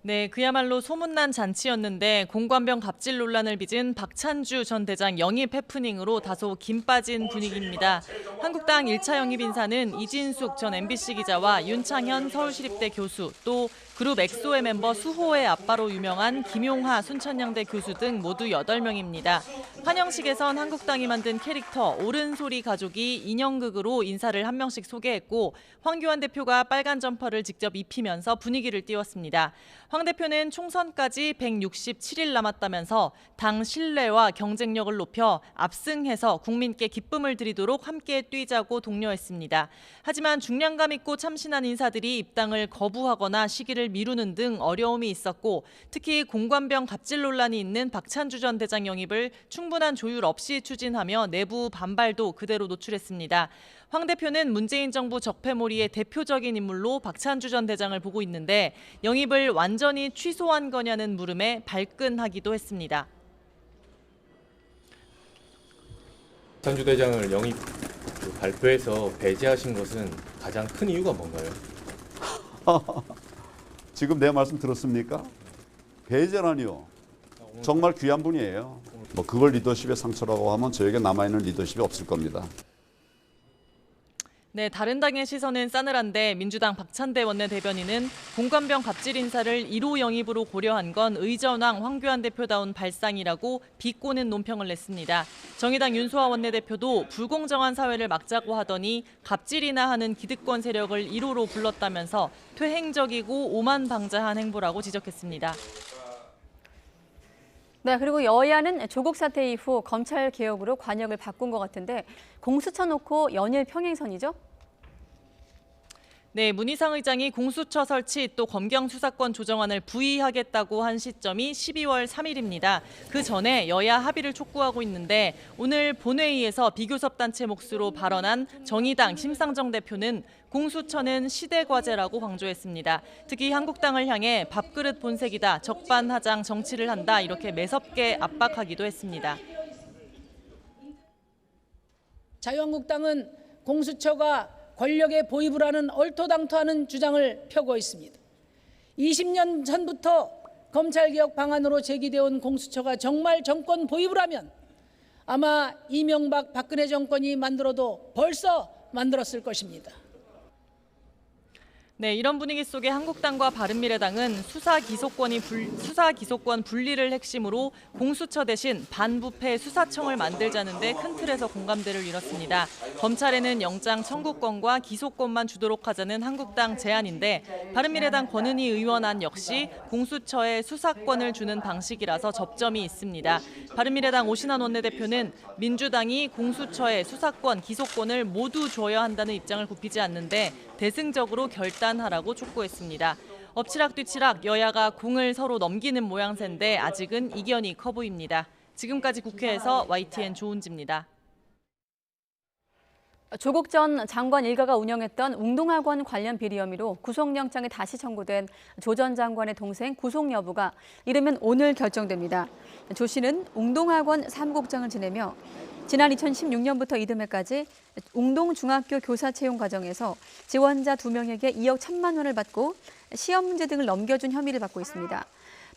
네, 그야말로 소문난 잔치였는데 공관병 갑질 논란을 빚은 박찬주 전 대장 영입 해프닝으로 다소 김 빠진 분위기입니다. 한국당 1차 영입 인사는 이진숙 전 MBC 기자와 윤창현 서울시립대 교수, 또 그룹 엑소의 멤버 수호의 아빠로 유명한 김용하 순천향대 교수 등 모두 8명입니다. 환영식에선 한국당이 만든 캐릭터 옳은소리 가족이 인형극으로 인사를 한 명씩 소개했고 황교안 대표가 빨간 점퍼를 직접 입히면서 분위기를 띄웠습니다. 황 대표는 총선까지 167일 남았다면서 당 신뢰와 경쟁력을 높여 압승해서 국민께 기쁨을 드리도록 함께 뛰자고 독려했습니다. 하지만 중량감 있고 참신한 인사들이 입당을 거부하거나 시기를 미루는 등 어려움이 있었고 특히 공관병 갑질 논란이 있는 박찬주 전 대장 영입을 충분한 조율 없이 추진하며 내부 반발도 그대로 노출했습니다. 황 대표는 문재인 정부 적폐몰이의 대표적인 인물로 박찬주 전 대장을 보고 있는데 영입을 완전히 취소한 거냐는 물음에 발끈하기도 했습니다. 박찬주 대장을 영입 발표해서 배제하신 것은 가장 큰 이유가 뭔가요? 지금 내 말씀 들었습니까? 배제라니요. 정말 귀한 분이에요. 뭐 그걸 리더십의 상처라고 하면 저에게 남아있는 리더십이 없을 겁니다. 네, 다른 당의 시선은 싸늘한데 민주당 박찬대 원내대변인은 공관병 갑질 인사를 1호 영입으로 고려한 건 의전왕 황교안 대표다운 발상이라고 비꼬는 논평을 냈습니다. 정의당 윤소아 원내대표도 불공정한 사회를 막자고 하더니 갑질이나 하는 기득권 세력을 1호로 불렀다면서 퇴행적이고 오만방자한 행보라고 지적했습니다. 네, 그리고 여야는 조국 사태 이후 검찰 개혁으로 관역을 바꾼 것 같은데 공수처 놓고 연일 평행선이죠? 네, 문희상 의장이 공수처 설치 또 검경 수사권 조정안을 부의하겠다고 한 시점이 12월 3일입니다. 그 전에 여야 합의를 촉구하고 있는데 오늘 본회의에서 비교섭 단체 몫으로 발언한 정의당 심상정 대표는 공수처는 시대 과제라고 강조했습니다. 특히 한국당을 향해 밥그릇 본색이다, 적반하장 정치를 한다 이렇게 매섭게 압박하기도 했습니다. 자유한국당은 공수처가 권력에 보입을 하는 얼토당토하는 주장을 펴고 있습니다. 20년 전부터 검찰개혁 방안으로 제기되어 온 공수처가 정말 정권 보입을 하면 아마 이명박 박근혜 정권이 만들어도 벌써 만들었을 것입니다. 네, 이런 분위기 속에 한국당과 바른미래당은 수사 기소권 분리를 핵심으로 공수처 대신 반부패 수사청을 만들자는데 큰 틀에서 공감대를 이뤘습니다. 검찰에는 영장 청구권과 기소권만 주도록 하자는 한국당 제안인데 바른미래당 권은희 의원안 역시 공수처에 수사권을 주는 방식이라서 접점이 있습니다. 바른미래당 오신환 원내대표는 민주당이 공수처에 수사권, 기소권을 모두 줘야 한다는 입장을 굽히지 않는데 대승적으로 결단하라고 촉구했습니다. 엎치락뒤치락 여야가 공을 서로 넘기는 모양새인데 아직은 이견이 커 보입니다. 지금까지 국회에서 YTN 조은지입니다. 조국 전 장관 일가가 운영했던 웅동학원 관련 비리 혐의로 구속영장이 다시 청구된 조 전 장관의 동생 구속 여부가 이르면 오늘 결정됩니다. 조 씨는 웅동학원 사무국장을 지내며 지난 2016년부터 이듬해까지 웅동중학교 교사 채용 과정에서 지원자 2명에게 2억 1천만 원을 받고 시험 문제 등을 넘겨준 혐의를 받고 있습니다.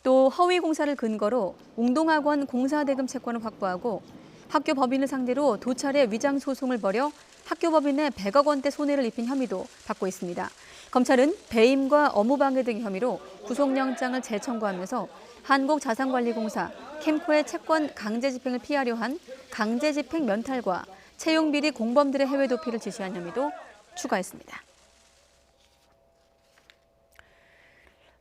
또 허위 공사를 근거로 웅동학원 공사대금 채권을 확보하고 학교 법인을 상대로 도찰에 위장 소송을 벌여 학교 법인에 100억 원대 손해를 입힌 혐의도 받고 있습니다. 검찰은 배임과 업무방해 등 혐의로 구속영장을 재청구하면서 한국자산관리공사 캠코의 채권 강제집행을 피하려 한 강제집행 면탈과 채용비리 공범들의 해외 도피를 지시한 혐의도 추가했습니다.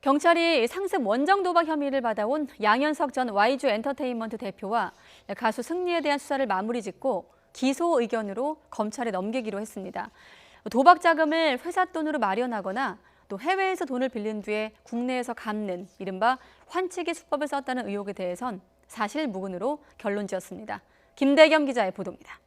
경찰이 상습 원정 도박 혐의를 받아온 양현석 전 YG 엔터테인먼트 대표와 가수 승리에 대한 수사를 마무리 짓고 기소 의견으로 검찰에 넘기기로 했습니다. 도박 자금을 회사 돈으로 마련하거나 또 해외에서 돈을 빌린 뒤에 국내에서 갚는 이른바 환치기 수법을 썼다는 의혹에 대해선 사실 무근으로 결론 지었습니다. 김대겸 기자의 보도입니다.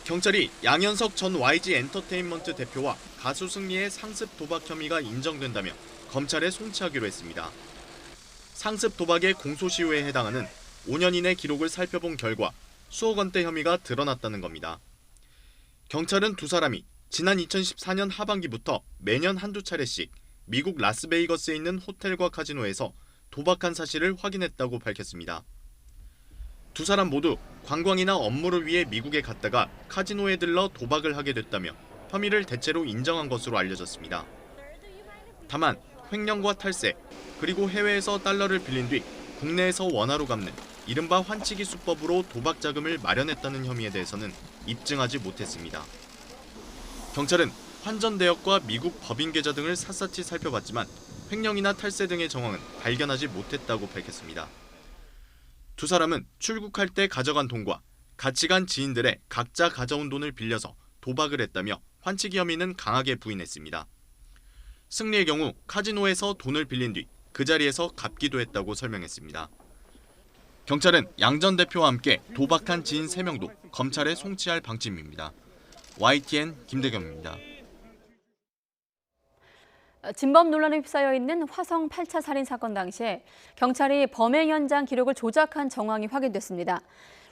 경찰이 양현석 전 YG 엔터테인먼트 대표와 가수 승리의 상습 도박 혐의가 인정된다며 검찰에 송치하기로 했습니다. 상습 도박의 공소시효에 해당하는 5년 이내 기록을 살펴본 결과 수억 원대 혐의가 드러났다는 겁니다. 경찰은 두 사람이 지난 2014년 하반기부터 매년 한두 차례씩 미국 라스베이거스에 있는 호텔과 카지노에서 도박한 사실을 확인했다고 밝혔습니다. 두 사람 모두 관광이나 업무를 위해 미국에 갔다가 카지노에 들러 도박을 하게 됐다며 혐의를 대체로 인정한 것으로 알려졌습니다. 다만 횡령과 탈세, 그리고 해외에서 달러를 빌린 뒤 국내에서 원화로 갚는 이른바 환치기 수법으로 도박 자금을 마련했다는 혐의에 대해서는 입증하지 못했습니다. 경찰은 환전 내역과 미국 법인 계좌 등을 샅샅이 살펴봤지만 횡령이나 탈세 등의 정황은 발견하지 못했다고 밝혔습니다. 두 사람은 출국할 때 가져간 돈과 같이 간 지인들의 각자 가져온 돈을 빌려서 도박을 했다며 환치기 혐의는 강하게 부인했습니다. 승리의 경우 카지노에서 돈을 빌린 뒤 그 자리에서 갚기도 했다고 설명했습니다. 경찰은 양 전 대표와 함께 도박한 지인 3명도 검찰에 송치할 방침입니다. YTN 김대겸입니다. 진범 논란에 휩싸여 있는 화성 8차 살인 사건 당시에 경찰이 범행 현장 기록을 조작한 정황이 확인됐습니다.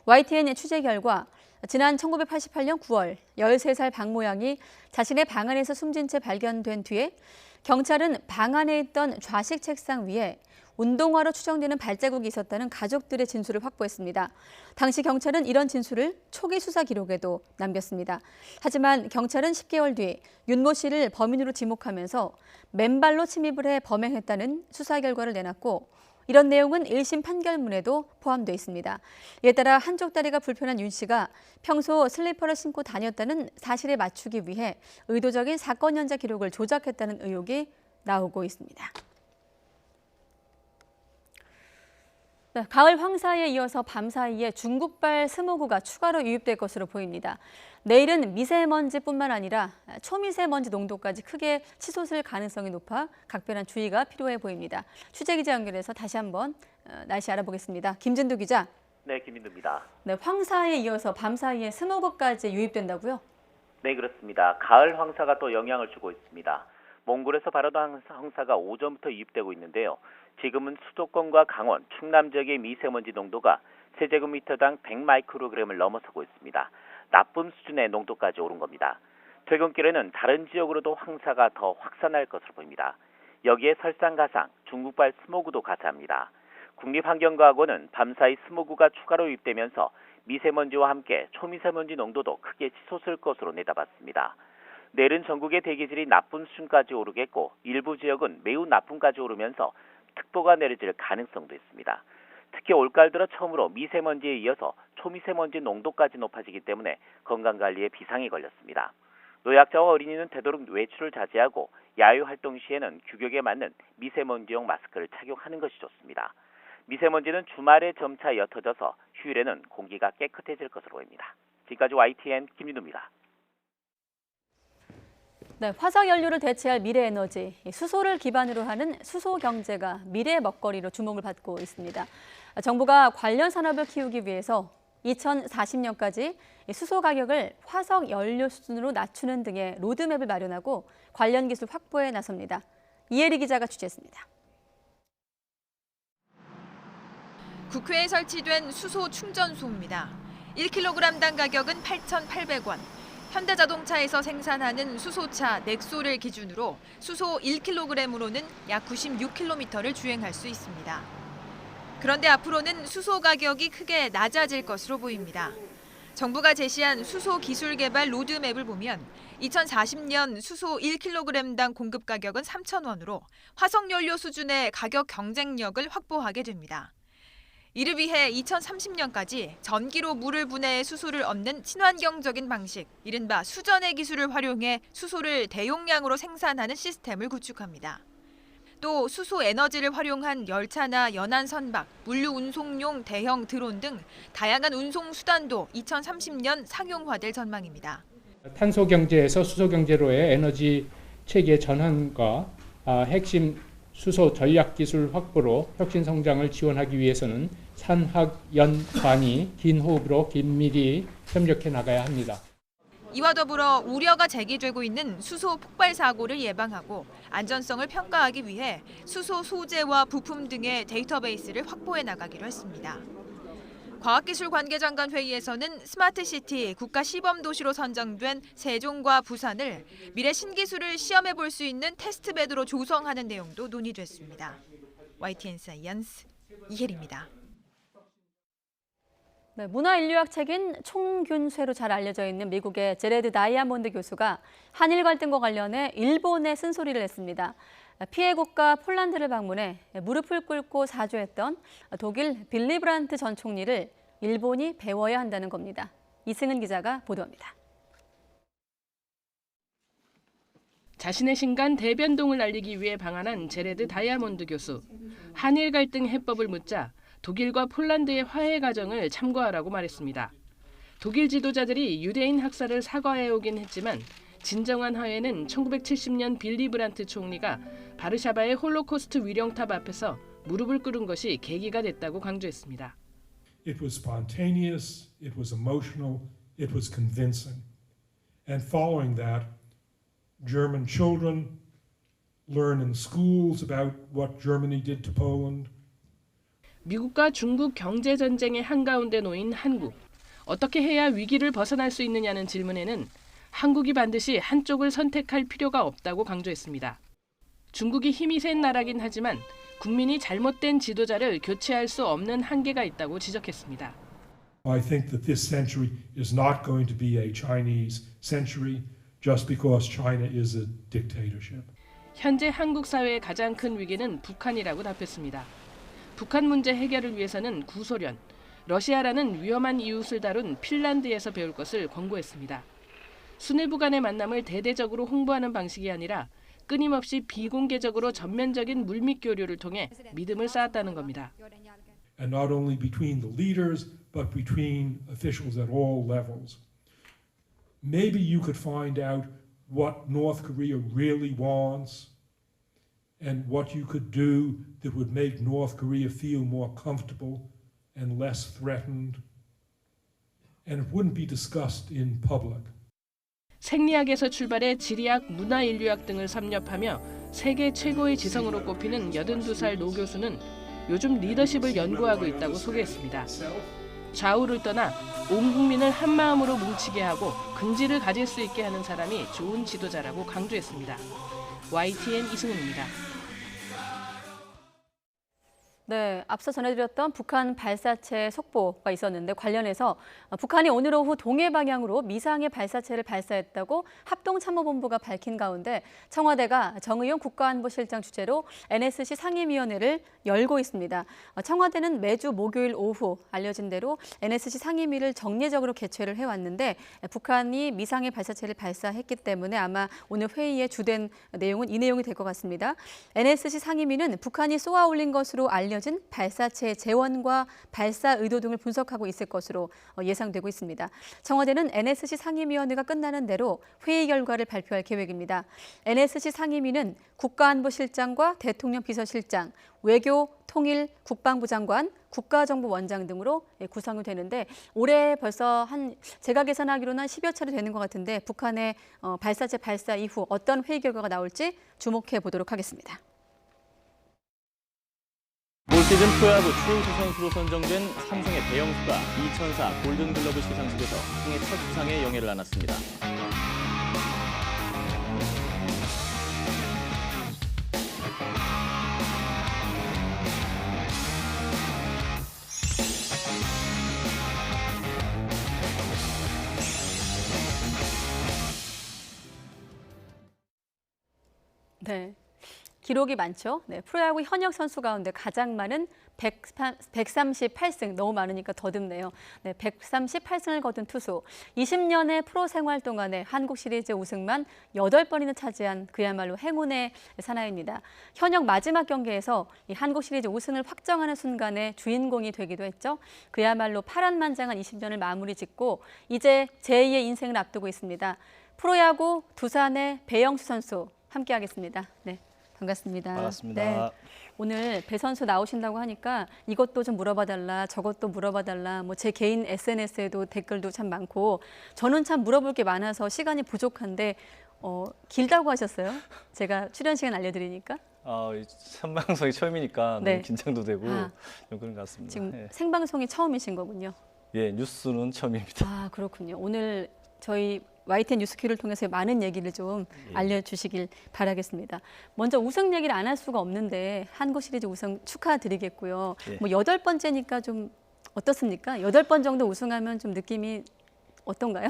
YTN 취재 결과 지난 1988년 9월 13살 박 모양이 자신의 방 안에서 숨진 채 발견된 뒤에 경찰은 방 안에 있던 좌식 책상 위에 운동화로 추정되는 발자국이 있었다는 가족들의 진술을 확보했습니다. 당시 경찰은 이런 진술을 초기 수사 기록에도 남겼습니다. 하지만 경찰은 10개월 뒤 윤모 씨를 범인으로 지목하면서 맨발로 침입을 해 범행했다는 수사 결과를 내놨고 이런 내용은 1심 판결문에도 포함되어 있습니다. 이에 따라 한쪽 다리가 불편한 윤 씨가 평소 슬리퍼를 신고 다녔다는 사실에 맞추기 위해 의도적인 사건 현장 기록을 조작했다는 의혹이 나오고 있습니다. 네, 가을 황사에 이어서 밤 사이에 중국발 스모그가 추가로 유입될 것으로 보입니다. 내일은 미세먼지뿐만 아니라 초미세먼지 농도까지 크게 치솟을 가능성이 높아 각별한 주의가 필요해 보입니다. 취재기자 연결해서 다시 한번 날씨 알아보겠습니다. 김진두 기자. 네, 김민두입니다. 네, 황사에 이어서 밤 사이에 스모그까지 유입된다고요? 네, 그렇습니다. 가을 황사가 또 영향을 주고 있습니다. 몽골에서 발효한 황사가 오전부터 유입되고 있는데요. 지금은 수도권과 강원, 충남 지역의 미세먼지 농도가 세제곱미터당 100마이크로그램을 넘어서고 있습니다. 나쁨 수준의 농도까지 오른 겁니다. 퇴근길에는 다른 지역으로도 황사가 더 확산할 것으로 보입니다. 여기에 설상가상, 중국발 스모그도 가세합니다. 국립환경과학원은 밤사이 스모그가 추가로 유입되면서 미세먼지와 함께 초미세먼지 농도도 크게 치솟을 것으로 내다봤습니다. 내일은 전국의 대기질이 나쁨 수준까지 오르겠고 일부 지역은 매우 나쁨까지 오르면서 특보가 내려질 가능성도 있습니다. 특히 올가을 들어 처음으로 미세먼지에 이어서 초미세먼지 농도까지 높아지기 때문에 건강관리에 비상이 걸렸습니다. 노약자와 어린이는 되도록 외출을 자제하고 야외활동 시에는 규격에 맞는 미세먼지용 마스크를 착용하는 것이 좋습니다. 미세먼지는 주말에 점차 옅어져서 휴일에는 공기가 깨끗해질 것으로 보입니다. 지금까지 YTN 김윤우입니다. 네, 화석 연료를 대체할 미래 에너지, 수소를 기반으로 하는 수소 경제가 미래 먹거리로 주목을 받고 있습니다. 정부가 관련 산업을 키우기 위해서 2040년까지 수소 가격을 화석 연료 수준으로 낮추는 등의 로드맵을 마련하고 관련 기술 확보에 나섭니다. 이혜리 기자가 취재했습니다. 국회에 설치된 수소 충전소입니다. 1kg당 가격은 8,800원. 현대자동차에서 생산하는 수소차 넥소를 기준으로 수소 1kg으로는 약 96km를 주행할 수 있습니다. 그런데 앞으로는 수소 가격이 크게 낮아질 것으로 보입니다. 정부가 제시한 수소 기술 개발 로드맵을 보면 2040년 수소 1kg당 공급 가격은 3,000원으로 화석연료 수준의 가격 경쟁력을 확보하게 됩니다. 이를 위해 2030년까지 전기로 물을 분해해 수소를 얻는 친환경적인 방식, 이른바 수전의 기술을 활용해 수소를 대용량으로 생산하는 시스템을 구축합니다. 또 수소 에너지를 활용한 열차나 연안 선박, 물류 운송용 대형 드론 등 다양한 운송 수단도 2030년 상용화될 전망입니다. 탄소 경제에서 수소 경제로의 에너지 체계 전환과 핵심 수소 전략 기술 확보로 혁신 성장을 지원하기 위해서는 산학, 연, 관이 긴 호흡으로 긴밀히 협력해 나가야 합니다. 이와 더불어 우려가 제기되고 있는 수소 폭발 사고를 예방하고 안전성을 평가하기 위해 수소 소재와 부품 등의 데이터베이스를 확보해 나가기로 했습니다. 과학기술 관계장관 회의에서는 스마트시티 국가 시범도시로 선정된 세종과 부산을 미래 신기술을 시험해 볼 수 있는 테스트베드로 조성하는 내용도 논의됐습니다. YTN 사이언스 이혜리입니다. 네, 문화인류학 책인 총균쇠로 잘 알려져 있는 미국의 제레드 다이아몬드 교수가 한일 갈등과 관련해 일본에 쓴소리를 했습니다. 피해 국가 폴란드를 방문해 무릎을 꿇고 사죄했던 독일 빌리 브란트 전 총리를 일본이 배워야 한다는 겁니다. 이승은 기자가 보도합니다. 자신의 신간 대변동을 알리기 위해 방한한 제레드 다이아몬드 교수. 한일 갈등 해법을 묻자 독일과 폴란드의 화해 과정을 참고하라고 말했습니다. 독일 지도자들이 유대인 학살을 사과해오긴 했지만 진정한 화해는 1970년 빌리 브란트 총리가 바르샤바의 홀로코스트 위령탑 앞에서 무릎을 꿇은 것이 계기가 됐다고 강조했습니다. It was spontaneous, it was emotional, it was convincing. And following that, German children learn in schools about what Germany did to Poland. 미국과 중국 경제 전쟁의 한가운데 놓인 한국. 어떻게 해야 위기를 벗어날 수 있느냐는 질문에는 한국이 반드시 한쪽을 선택할 필요가 없다고 강조했습니다. 중국이 힘이 센 나라긴 하지만 국민이 잘못된 지도자를 교체할 수 없는 한계가 있다고 지적했습니다. I think that this century is not going to be a Chinese century just because China is a dictatorship. 현재 한국 사회의 가장 큰 위기는 북한이라고 답했습니다. 북한 문제 해결을 위해서는 구소련, 러시아라는 위험한 이웃을 다룬 핀란드에서 배울 것을 권고했습니다. 수뇌부 간의 만남을 대대적으로 홍보하는 방식이 아니라 끊임없이 비공개적으로 전면적인 물밑 교류를 통해 믿음을 쌓았다는 겁니다. And not only between the leaders, but between officials at all levels. Maybe you could find out what North Korea really wants and what you could do that would make North Korea feel more comfortable and less threatened. And it wouldn't be discussed in public. 생리학에서 출발해 지리학, 문화인류학 등을 섭렵하며 세계 최고의 지성으로 꼽히는 82살 노 교수는 요즘 리더십을 연구하고 있다고 소개했습니다. 좌우를 떠나 온 국민을 한마음으로 뭉치게 하고 긍지를 가질 수 있게 하는 사람이 좋은 지도자라고 강조했습니다. YTN 이승훈입니다. 네, 앞서 전해드렸던 북한 발사체 속보가 있었는데 관련해서 북한이 오늘 오후 동해 방향으로 미사항의 발사체를 발사했다고 합동참모본부가 밝힌 가운데 청와대가 정의용 국가안보실장 주재로 NSC 상임위원회를 열고 있습니다. 청와대는 매주 목요일 오후 알려진 대로 NSC 상임위를 정례적으로 개최를 해왔는데 북한이 미사항의 발사체를 발사했기 때문에 아마 오늘 회의의 주된 내용은 이 내용이 될 것 같습니다. NSC 상임위는 북한이 쏘아 올린 것으로 알려진 발사체의 재원과 발사 의도 등을 분석하고 있을 것으로 예상되고 있습니다. 청와대는 NSC 상임위원회가 끝나는 대로 회의 결과를 발표할 계획입니다. NSC 상임위는 국가안보실장과 대통령 비서실장, 외교, 통일, 국방부 장관, 국가정보원장 등으로 구성이 되는데 올해 벌써 제가 계산하기로는 한 10여 차례 되는 것 같은데 북한의 발사체 발사 이후 어떤 회의 결과가 나올지 주목해 보도록 하겠습니다. 올 시즌 프로야구 최우수 선수로 선정된 삼성의 배영수가 2004 골든글러브 시상식에서 생애 첫 상의 영예를 안았습니다. 네. 기록이 많죠. 네, 프로야구 현역 선수 가운데 가장 많은 138승, 너무 많으니까 더듬네요. 네, 138승을 거둔 투수. 20년의 프로 생활 동안에 한국 시리즈 우승만 8번이나 차지한 그야말로 행운의 사나이입니다. 현역 마지막 경기에서 이 한국 시리즈 우승을 확정하는 순간에 주인공이 되기도 했죠. 그야말로 파란만장한 20년을 마무리 짓고 이제 제2의 인생을 앞두고 있습니다. 프로야구 두산의 배영수 선수 함께하겠습니다. 네. 반갑습니다. 반갑습니다. 네. 오늘 배 선수 나오신다고 하니까 이것도 좀 물어봐달라, 저것도 물어봐달라, 뭐 제 개인 SNS에도 댓글도 참 많고 저는 참 물어볼 게 많아서 시간이 부족한데 길다고 하셨어요? 제가 출연 시간 알려드리니까. 생방송이 처음이니까 네. 너무 긴장도 되고 아. 좀 그런 것 같습니다. 지금 예. 생방송이 처음이신 거군요. 예, 뉴스는 처음입니다. 아, 그렇군요. 오늘 저희 YTN 뉴스큐를 통해서 많은 얘기를 좀 알려주시길 바라겠습니다. 먼저 우승 얘기를 안 할 수가 없는데 한국 시리즈 우승 축하드리겠고요. 예. 뭐 8번째니까 좀 어떻습니까? 8번 정도 우승하면 좀 느낌이 어떤가요?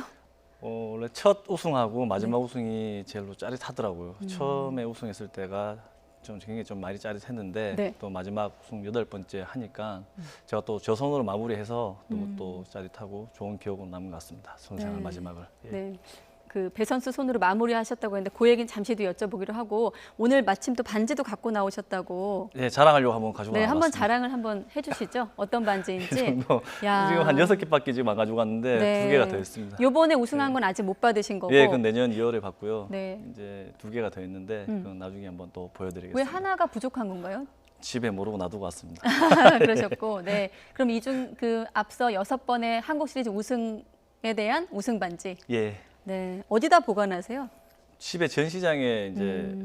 원래 첫 우승하고 마지막 우승이 제일로 짜릿하더라고요. 음. 처음에 우승했을 때가 좀 굉장히 좀 많이 짜릿했는데 네. 또 마지막 우승 8번째 하니까 제가 또 저 손으로 마무리해서 너무 또 짜릿하고 좋은 기억으로 남은 것 같습니다. 선생활 네. 마지막을. 예. 네. 그 배 선수 손으로 마무리하셨다고 했는데 그 얘기는 잠시 뒤에 여쭤보기로 하고 오늘 마침 또 반지도 갖고 나오셨다고. 네, 자랑하려고 한번 가지고 네, 나왔습니다. 한번 자랑을 한번 해주시죠. 어떤 반지인지. 그 정도 야. 지금 한 6개밖에 지금 안 가지고 왔는데 네. 2개가 더 있습니다. 요번에 우승한 건 아직 못 받으신 거고. 예, 그건 내년 2월에 받고요. 네. 이제 2개가 더 있는데 그건 나중에 한번 또 보여드리겠습니다. 왜 하나가 부족한 건가요? 집에 모르고 놔두고 왔습니다. 그러셨고, 네. 그럼 이중 그 앞서 6번의 한국 시리즈 우승에 대한 우승 반지. 예. 네. 어디다 보관하세요? 집에 전시장에 이제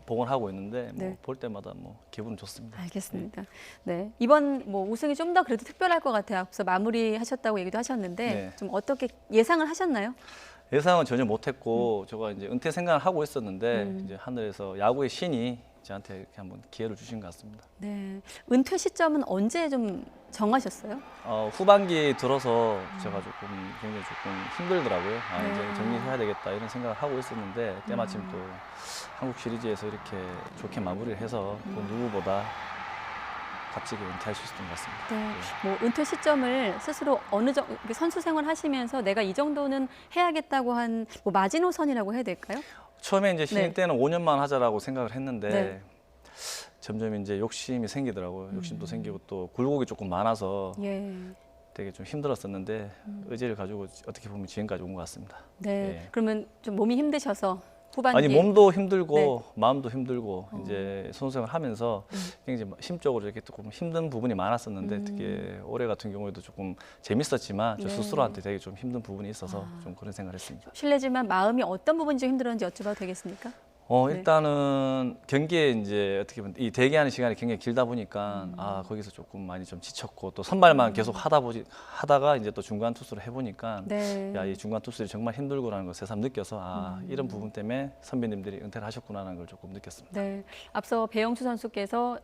보관하고 있는데 뭐 네. 볼 때마다 뭐 기분은 좋습니다. 알겠습니다. 네. 이번 뭐 우승이 좀 더 그래도 특별할 것 같아요. 앞서 마무리하셨다고 얘기도 하셨는데 네. 좀 어떻게 예상을 하셨나요? 예상은 전혀 못했고 제가 이제 은퇴 생각을 하고 있었는데 이제 하늘에서 야구의 신이 저한테 이렇게 한번 기회를 주신 것 같습니다. 네. 은퇴 시점은 언제 좀 정하셨어요? 후반기 들어서 제가 조금 굉장히 조금 힘들더라고요. 네. 이제 정리해야 되겠다 이런 생각을 하고 있었는데 때마침 또 한국 시리즈에서 이렇게 좋게 마무리를 해서 그 누구보다 값지게 은퇴할 수 있었던 것 같습니다. 네. 뭐 은퇴 시점을 스스로 어느 정도 선수 생활 하시면서 내가 이 정도는 해야겠다고 한 뭐 마지노선이라고 해야 될까요? 처음에 이제 신인 네. 때는 5년만 하자라고 생각을 했는데 네. 점점 이제 욕심이 생기더라고요. 욕심도 생기고 또 굴곡이 조금 많아서 예. 되게 좀 힘들었었는데 의지를 가지고 어떻게 보면 지금까지 온 것 같습니다. 네. 예. 그러면 좀 몸이 힘드셔서 후반기 아니 몸도 힘들고 네. 마음도 힘들고 이제 선수생활 하면서 굉장히 심적으로 이렇게 조금 힘든 부분이 많았었는데 특히 올해 같은 경우에도 조금 재밌었지만 저 네. 스스로한테 되게 좀 힘든 부분이 있어서 좀 그런 생각을 했습니다. 실례지만 마음이 어떤 부분이 좀 힘들었는지 여쭤봐도 되겠습니까? 네. 일단은 경기에 이제 어떻게 보면 이 대기하는 시간이 굉장히 길다 보니까 거기서 조금 많이 좀 지쳤고 또 선발만 계속 하다가 이제 또 중간 투수를 해보니까 네. 야, 이 중간 투수들이 정말 힘들구나는 걸 새삼 느껴서 이런 부분 때문에 선배님들이 은퇴를 하셨구나라는 걸 조금 느꼈습니다. 네. 앞서 배영수 선수께서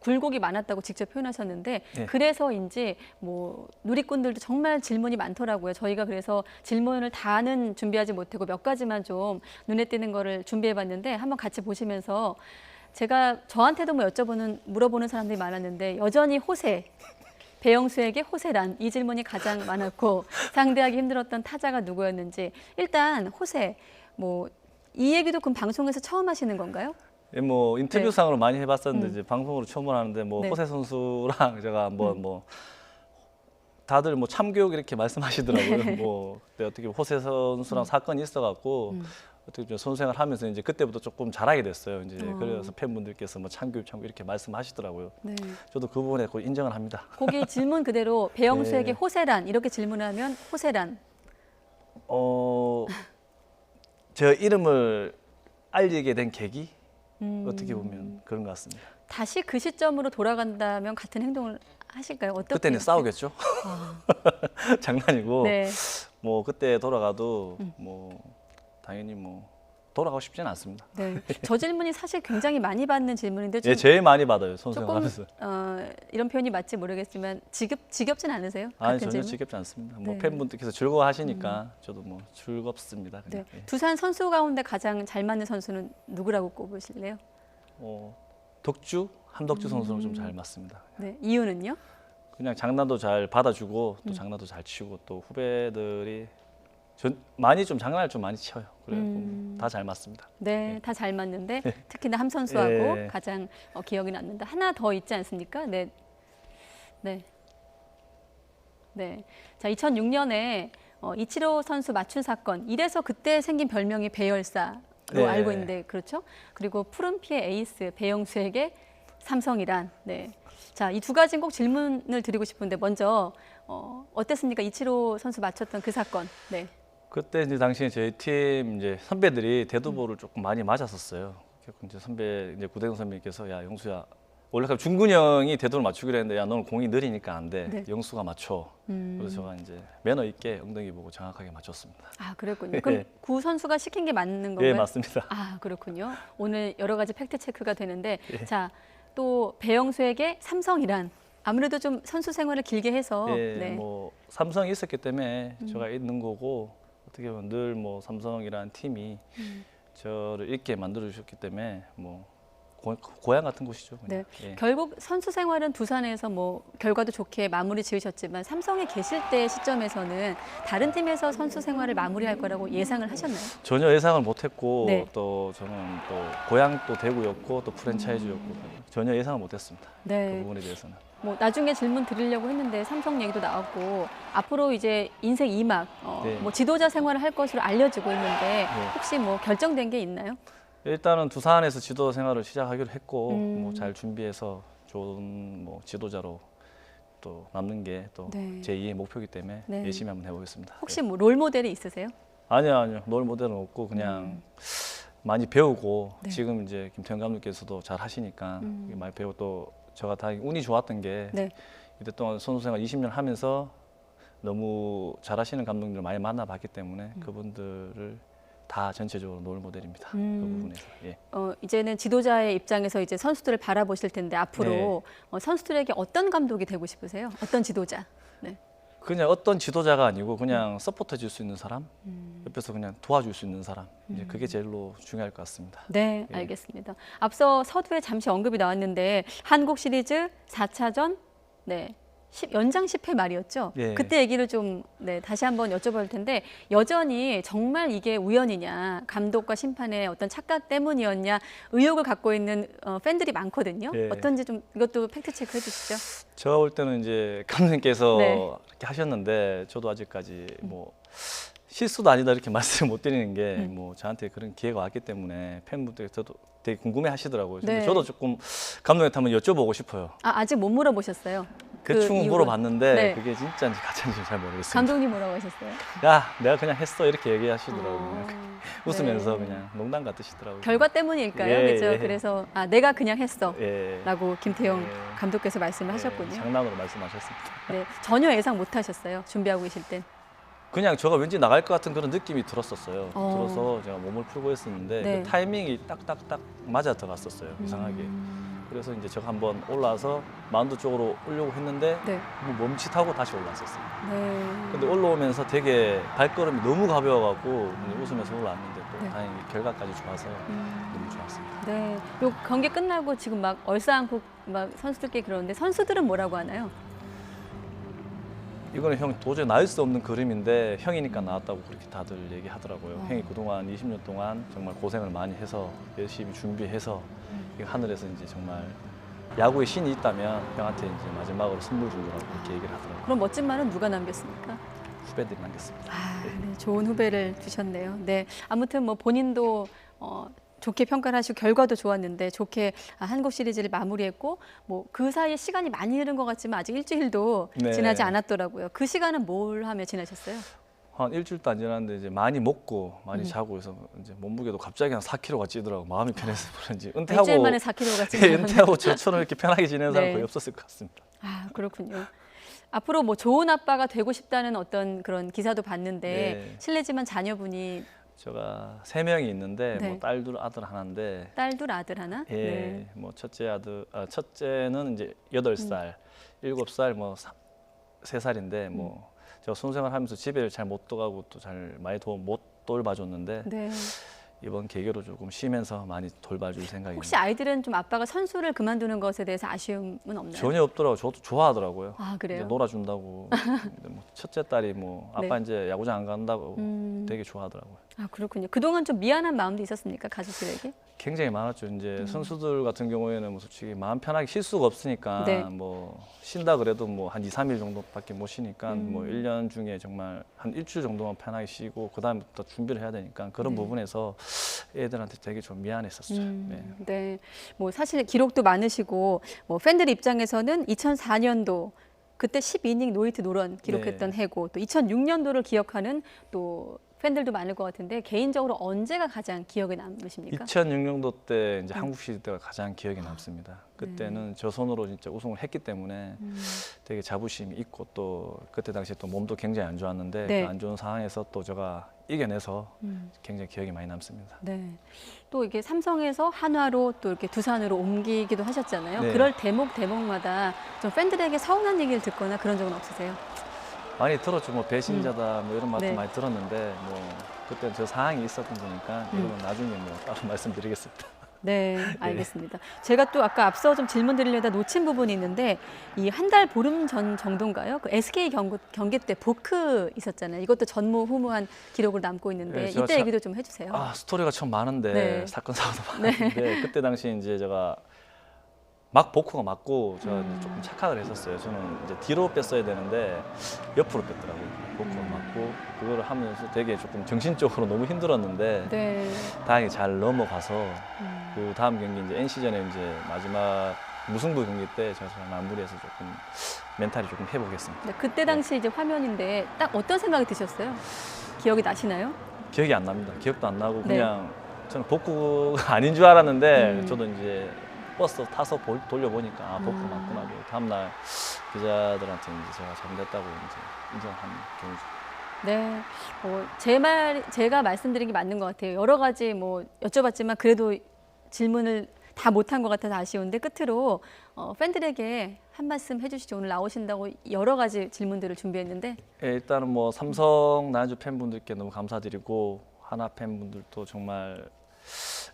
굴곡이 많았다고 직접 표현하셨는데 네. 그래서인지 뭐 누리꾼들도 정말 질문이 많더라고요. 저희가 그래서 질문을 다는 준비하지 못하고 몇 가지만 좀 눈에 띄는 거를 준비해봤는데 한번 같이 보시면서 제가 저한테도 뭐 물어보는 사람들이 많았는데 여전히 호세. 배영수에게 호세란 이 질문이 가장 많았고 상대하기 힘들었던 타자가 누구였는지 일단 호세 뭐 이 얘기도 그럼 방송에서 처음 하시는 건가요? 예, 뭐 인터뷰상으로 많이 해봤었는데 이제 방송으로 처음 하는데 뭐 네. 호세 선수랑 제가 한번 뭐 다들 뭐 참교육 이렇게 말씀하시더라고요. 네. 뭐 그때 어떻게 호세 선수랑 사건이 있어갖고 어떻게 좀 선수생활 하면서 이제 그때부터 조금 잘하게 됐어요. 이제 그래서 팬분들께서 뭐 참교육 이렇게 말씀하시더라고요. 네. 저도 그 부분에 꼭 인정을 합니다. 거기 질문 그대로 배영수에게 네. 호세란 이렇게 질문하면 호세란. 제 이름을 알리게 된 계기 어떻게 보면 그런 것 같습니다. 다시 그 시점으로 돌아간다면 같은 행동을 하실까요? 어떻게? 그때는 싸우겠죠. 장난이고 네. 뭐 그때 돌아가도 뭐 당연히 뭐 돌아가고 싶지는 않습니다. 네. 저 질문이 사실 굉장히 많이 받는 질문인데 좀 예, 제일 많이 받아요. 조금 선수생활하면서. 이런 표현이 맞지 모르겠지만 지겹진 않으세요? 아니 같은 전혀 질문? 지겹지 않습니다. 뭐 네. 팬분들께서 즐거워하시니까 저도 뭐 즐겁습니다. 네. 그냥. 예. 두산 선수 가운데 가장 잘 맞는 선수는 누구라고 꼽으실래요? 함덕주 선수랑 좀 잘 맞습니다. 네. 이유는요? 그냥 장난도 잘 받아주고 또 장난도 잘 치고 또 후배들이 많이 좀 장난을 좀 많이 쳐요. 그래요. 다 잘 맞습니다. 네, 다 잘 맞는데 특히나 함 선수하고 예. 가장 기억이 남는다. 하나 더 있지 않습니까? 네. 자, 2006년에 이치로 선수 맞춘 사건. 이래서 그때 생긴 별명이 배열사로 네. 알고 있는데 그렇죠? 그리고 푸른피의 에이스 배영수에게 삼성이란. 네. 자, 이 두 가지는 꼭 질문을 드리고 싶은데 먼저 어땠습니까? 이치로 선수 맞췄던 그 사건. 네. 그때 이제 당시에 저희 팀 이제 선배들이 데드볼을 조금 많이 맞았었어요. 이제 선배 이제 구대성 선배님께서 야 영수야 원래 중근이 형이 대도를 맞추기로 했는데 야 너는 공이 느리니까 안 돼. 네. 영수가 맞춰. 그래서 제가 이제 매너 있게 엉덩이 보고 정확하게 맞췄습니다. 아, 그랬군요. 그럼 구 선수가 시킨 게 맞는 건가요? 예, 맞습니다. 아, 그렇군요. 오늘 여러 가지 팩트 체크가 되는데 예. 자, 또 배영수에게 삼성이란 아무래도 좀 선수 생활을 길게 해서 예, 네. 뭐 삼성이 있었기 때문에 제가 있는 거고 어떻게 보면 늘 뭐 삼성이라는 팀이 저를 있게 만들어 주셨기 때문에 뭐 고향 같은 곳이죠. 그냥. 네. 예. 결국 선수 생활은 두산에서 뭐 결과도 좋게 마무리 지으셨지만 삼성에 계실 때 시점에서는 다른 팀에서 선수 생활을 마무리할 거라고 예상을 하셨나요? 전혀 예상을 못했고 네. 또 저는 또 고향 또 대구였고 또 프랜차이즈였고 전혀 예상을 못했습니다. 네. 그 부분에 대해서는. 뭐 나중에 질문 드리려고 했는데 삼성 얘기도 나왔고 앞으로 이제 인생 2막 네. 뭐 지도자 생활을 할 것으로 알려지고 있는데 혹시 뭐 결정된 게 있나요? 일단은 두산에서 지도 생활을 시작하기로 했고 뭐 잘 음. 준비해서 좋은 뭐 지도자로 또 남는 게 또 네. 제2의 목표이기 때문에 네. 열심히 한번 해보겠습니다. 혹시 뭐 롤 모델이 있으세요? 아니요 롤 모델은 없고 그냥 많이 배우고 네. 지금 이제 김태형 감독께서도 잘 하시니까 음. 많이 배우고 또 제가 다행히 운이 좋았던 게 네. 이때 동안 선수 생활 20년 하면서 너무 잘하시는 감독님을 많이 만나봤기 때문에 그분들을 다 전체적으로 롤 모델입니다. 그 부분에서. 예. 이제는 지도자의 입장에서 이제 선수들을 바라보실 텐데 앞으로 선수들에게 어떤 감독이 되고 싶으세요? 어떤 지도자? 네. 그냥 어떤 지도자가 아니고 그냥 서포터 줄 수 있는 사람, 옆에서 그냥 도와줄 수 있는 사람, 이제 그게 제일로 중요할 것 같습니다. 네, 예. 알겠습니다. 앞서 서두에 잠시 언급이 나왔는데 한국 시리즈 4차전 네. 연장 10회 말이었죠. 예. 그때 얘기를 좀 다시 한번 여쭤볼 텐데 여전히 정말 이게 우연이냐 감독과 심판의 어떤 착각 때문이었냐 의혹을 갖고 있는 팬들이 많거든요. 예. 어떤지 좀 이것도 팩트 체크해 주시죠. 제가 볼 때는 이제 감독님께서 네. 이렇게 하셨는데 저도 아직까지 뭐 실수도 아니다 이렇게 말씀을 못 드리는 게 뭐 저한테 그런 기회가 왔기 때문에 팬분들이 저도 되게 궁금해 하시더라고요. 근데 네. 저도 조금 감독님한테 한번 여쭤보고 싶어요. 아직 못 물어보셨어요. 대충 이유를? 물어봤는데 네. 그게 진짜인지 가짜인지 잘 모르겠어요. 감독님 뭐라고 하셨어요? 야, 내가 그냥 했어 이렇게 얘기하시더라고요. 웃으면서 네. 그냥 농담 같으시더라고요. 결과 때문일까요? 예, 그렇죠. 예. 그래서 내가 그냥 했어. 예. 라고 김태형 예. 감독께서 말씀을 하셨군요. 장난으로 말씀하셨습니다. 네, 전혀 예상 못 하셨어요. 준비하고 계실 땐. 그냥 제가 왠지 나갈 것 같은 그런 느낌이 들었었어요. 어. 들어서 제가 몸을 풀고 했었는데 네. 그 타이밍이 딱딱딱 맞아 들어갔었어요. 이상하게. 그래서 이제 제가 한번 올라와서 마운드 쪽으로 오려고 했는데 네. 뭐 멈칫하고 다시 올라왔었어요. 네. 근데 올라오면서 되게 발걸음이 너무 가벼워갖고 이제 웃으면서 올라왔는데 또 네. 다행히 결과까지 좋아서 너무 좋았습니다. 네. 요 경기 끝나고 지금 막 얼싸안고 막 선수들끼리 그러는데 선수들은 뭐라고 하나요? 이거는 형 도저히 나을 수 없는 그림인데 형이니까 나왔다고 그렇게 다들 얘기하더라고요. 형이 그동안 20년 동안 정말 고생을 많이 해서 열심히 준비해서 이 하늘에서 이제 정말 야구의 신이 있다면 형한테 이제 마지막으로 선물 주려고 그렇게 얘기를 하더라고요. 그럼 멋진 말은 누가 남겼습니까? 후배들이 남겼습니다. 네, 좋은 후배를 두셨네요. 네, 아무튼 뭐 본인도 좋게 평가를 하시고 결과도 좋았는데 좋게 한국 시리즈를 마무리했고 뭐 그 사이에 시간이 많이 흐른 것 같지만 아직 일주일도 네. 지나지 않았더라고요. 그 시간은 뭘 하며 지나셨어요? 한 일주일도 안 지났는데 이제 많이 먹고 많이 자고 해서 이제 몸무게도 갑자기 한 4kg가 찌더라고. 마음이 편해서 그런지 은퇴하고 일주일 만에 4kg가 예, 찌면 은퇴하고 저처럼 이렇게 편하게 지내는 사람 네. 거의 없었을 것 같습니다. 아, 그렇군요. 앞으로 뭐 좋은 아빠가 되고 싶다는 어떤 그런 기사도 봤는데 네. 실례지만 자녀분이 제가 3명이 있는데 네. 뭐 딸 둘 아들 하나인데 딸 둘 아들 하나? 예, 네. 뭐 첫째는 이제 8살, 7살, 뭐 3살인데 뭐 제가 순생활하면서 집에를 잘 못 떠가고 또 잘 많이 못 돌봐줬는데 네. 이번 계기로 조금 쉬면서 많이 돌봐줄 생각입니다. 혹시 아이들은 좀 아빠가 선수를 그만두는 것에 대해서 아쉬움은 없나요? 전혀 없더라고요. 저도 좋아하더라고요. 아, 그래요? 이제 놀아준다고. 근데 뭐 첫째 딸이 뭐 아빠 네. 이제 야구장 안 간다고 되게 좋아하더라고요. 아, 그렇군요. 그동안 좀 미안한 마음도 있었습니까? 가족들에게? 굉장히 많았죠. 이제 선수들 같은 경우에는 뭐 솔직히 마음 편하게 쉴 수가 없으니까 네. 뭐 쉰다 그래도 뭐 한 2, 3일 정도밖에 못 쉬니까 뭐 1년 중에 정말 한 일주일 정도만 편하게 쉬고 그다음부터 준비를 해야 되니까 그런 네. 부분에서 애들한테 되게 좀 미안했었죠. 네. 네. 뭐 사실 기록도 많으시고 뭐 팬들 입장에서는 2004년도 그때 12이닝 노히트 노런 기록했던 네. 해고 또 2006년도를 기억하는 또 팬들도 많을 것 같은데 개인적으로 언제가 가장 기억에 남으십니까? 2006년도 때 이제 한국 시리즈 때가 가장 기억에 남습니다. 그때는 저 손으로 진짜 우승을 했기 때문에 되게 자부심이 있고 또 그때 당시에 또 몸도 굉장히 안 좋았는데 네. 그 안 좋은 상황에서 또 제가 이겨내서 굉장히 기억이 많이 남습니다. 네. 또 이게 삼성에서 한화로 또 이렇게 두산으로 옮기기도 하셨잖아요. 네. 그럴 대목마다 좀 팬들에게 서운한 얘기를 듣거나 그런 적은 없으세요? 많이 들었죠. 뭐 배신자다 뭐 이런 말도 네. 많이 들었는데 뭐 그때 저 상황이 있었던 거니까 이거는 나중에 뭐 따로 말씀드리겠습니다. 네, 알겠습니다. 제가 또 아까 앞서 좀 질문 드리려다 놓친 부분이 있는데 이 한 달 보름 전 정도인가요? 그 SK 경기 때 보크 있었잖아요. 이것도 전무후무한 기록을 남고 있는데 네, 이때 얘기도 좀 해주세요. 아, 스토리가 참 많은데 네. 사건 사고도 많은데 그때 당시 이제 제가 막 보크가 맞고 제가 이제 조금 착각을 했었어요. 저는 이제 뒤로 뺐어야 되는데 옆으로 뺐더라고요. 보크가 맞고 그거를 하면서 되게 조금 정신적으로 너무 힘들었는데 네. 다행히 잘 넘어가서 그 다음 경기 이제 NC전에 이제 마지막 무승부 경기 때 제가 잘 마무리해서 조금 멘탈이 조금 회복했습니다. 네, 그때 당시 이제 화면인데 딱 어떤 생각이 드셨어요? 기억이 나시나요? 기억이 안 납니다. 기억도 안 나고 네. 그냥 저는 복구가 아닌 줄 알았는데 저도 이제 버스 타서 돌려보니까 아, 복구 맞구나. 고 다음날 기자들한테 이제 제가 잘못했다고 이제 인정한 경우죠. 네, 제가 말씀드린 게 맞는 것 같아요. 여러 가지 뭐 여쭤봤지만 그래도 질문을 다 못한 것 같아서 아쉬운데 끝으로 팬들에게 한 말씀 해주시죠. 오늘 나오신다고 여러 가지 질문들을 준비했는데. 예, 일단은 뭐 삼성 나인즈 팬분들께 너무 감사드리고 하나 팬분들도 정말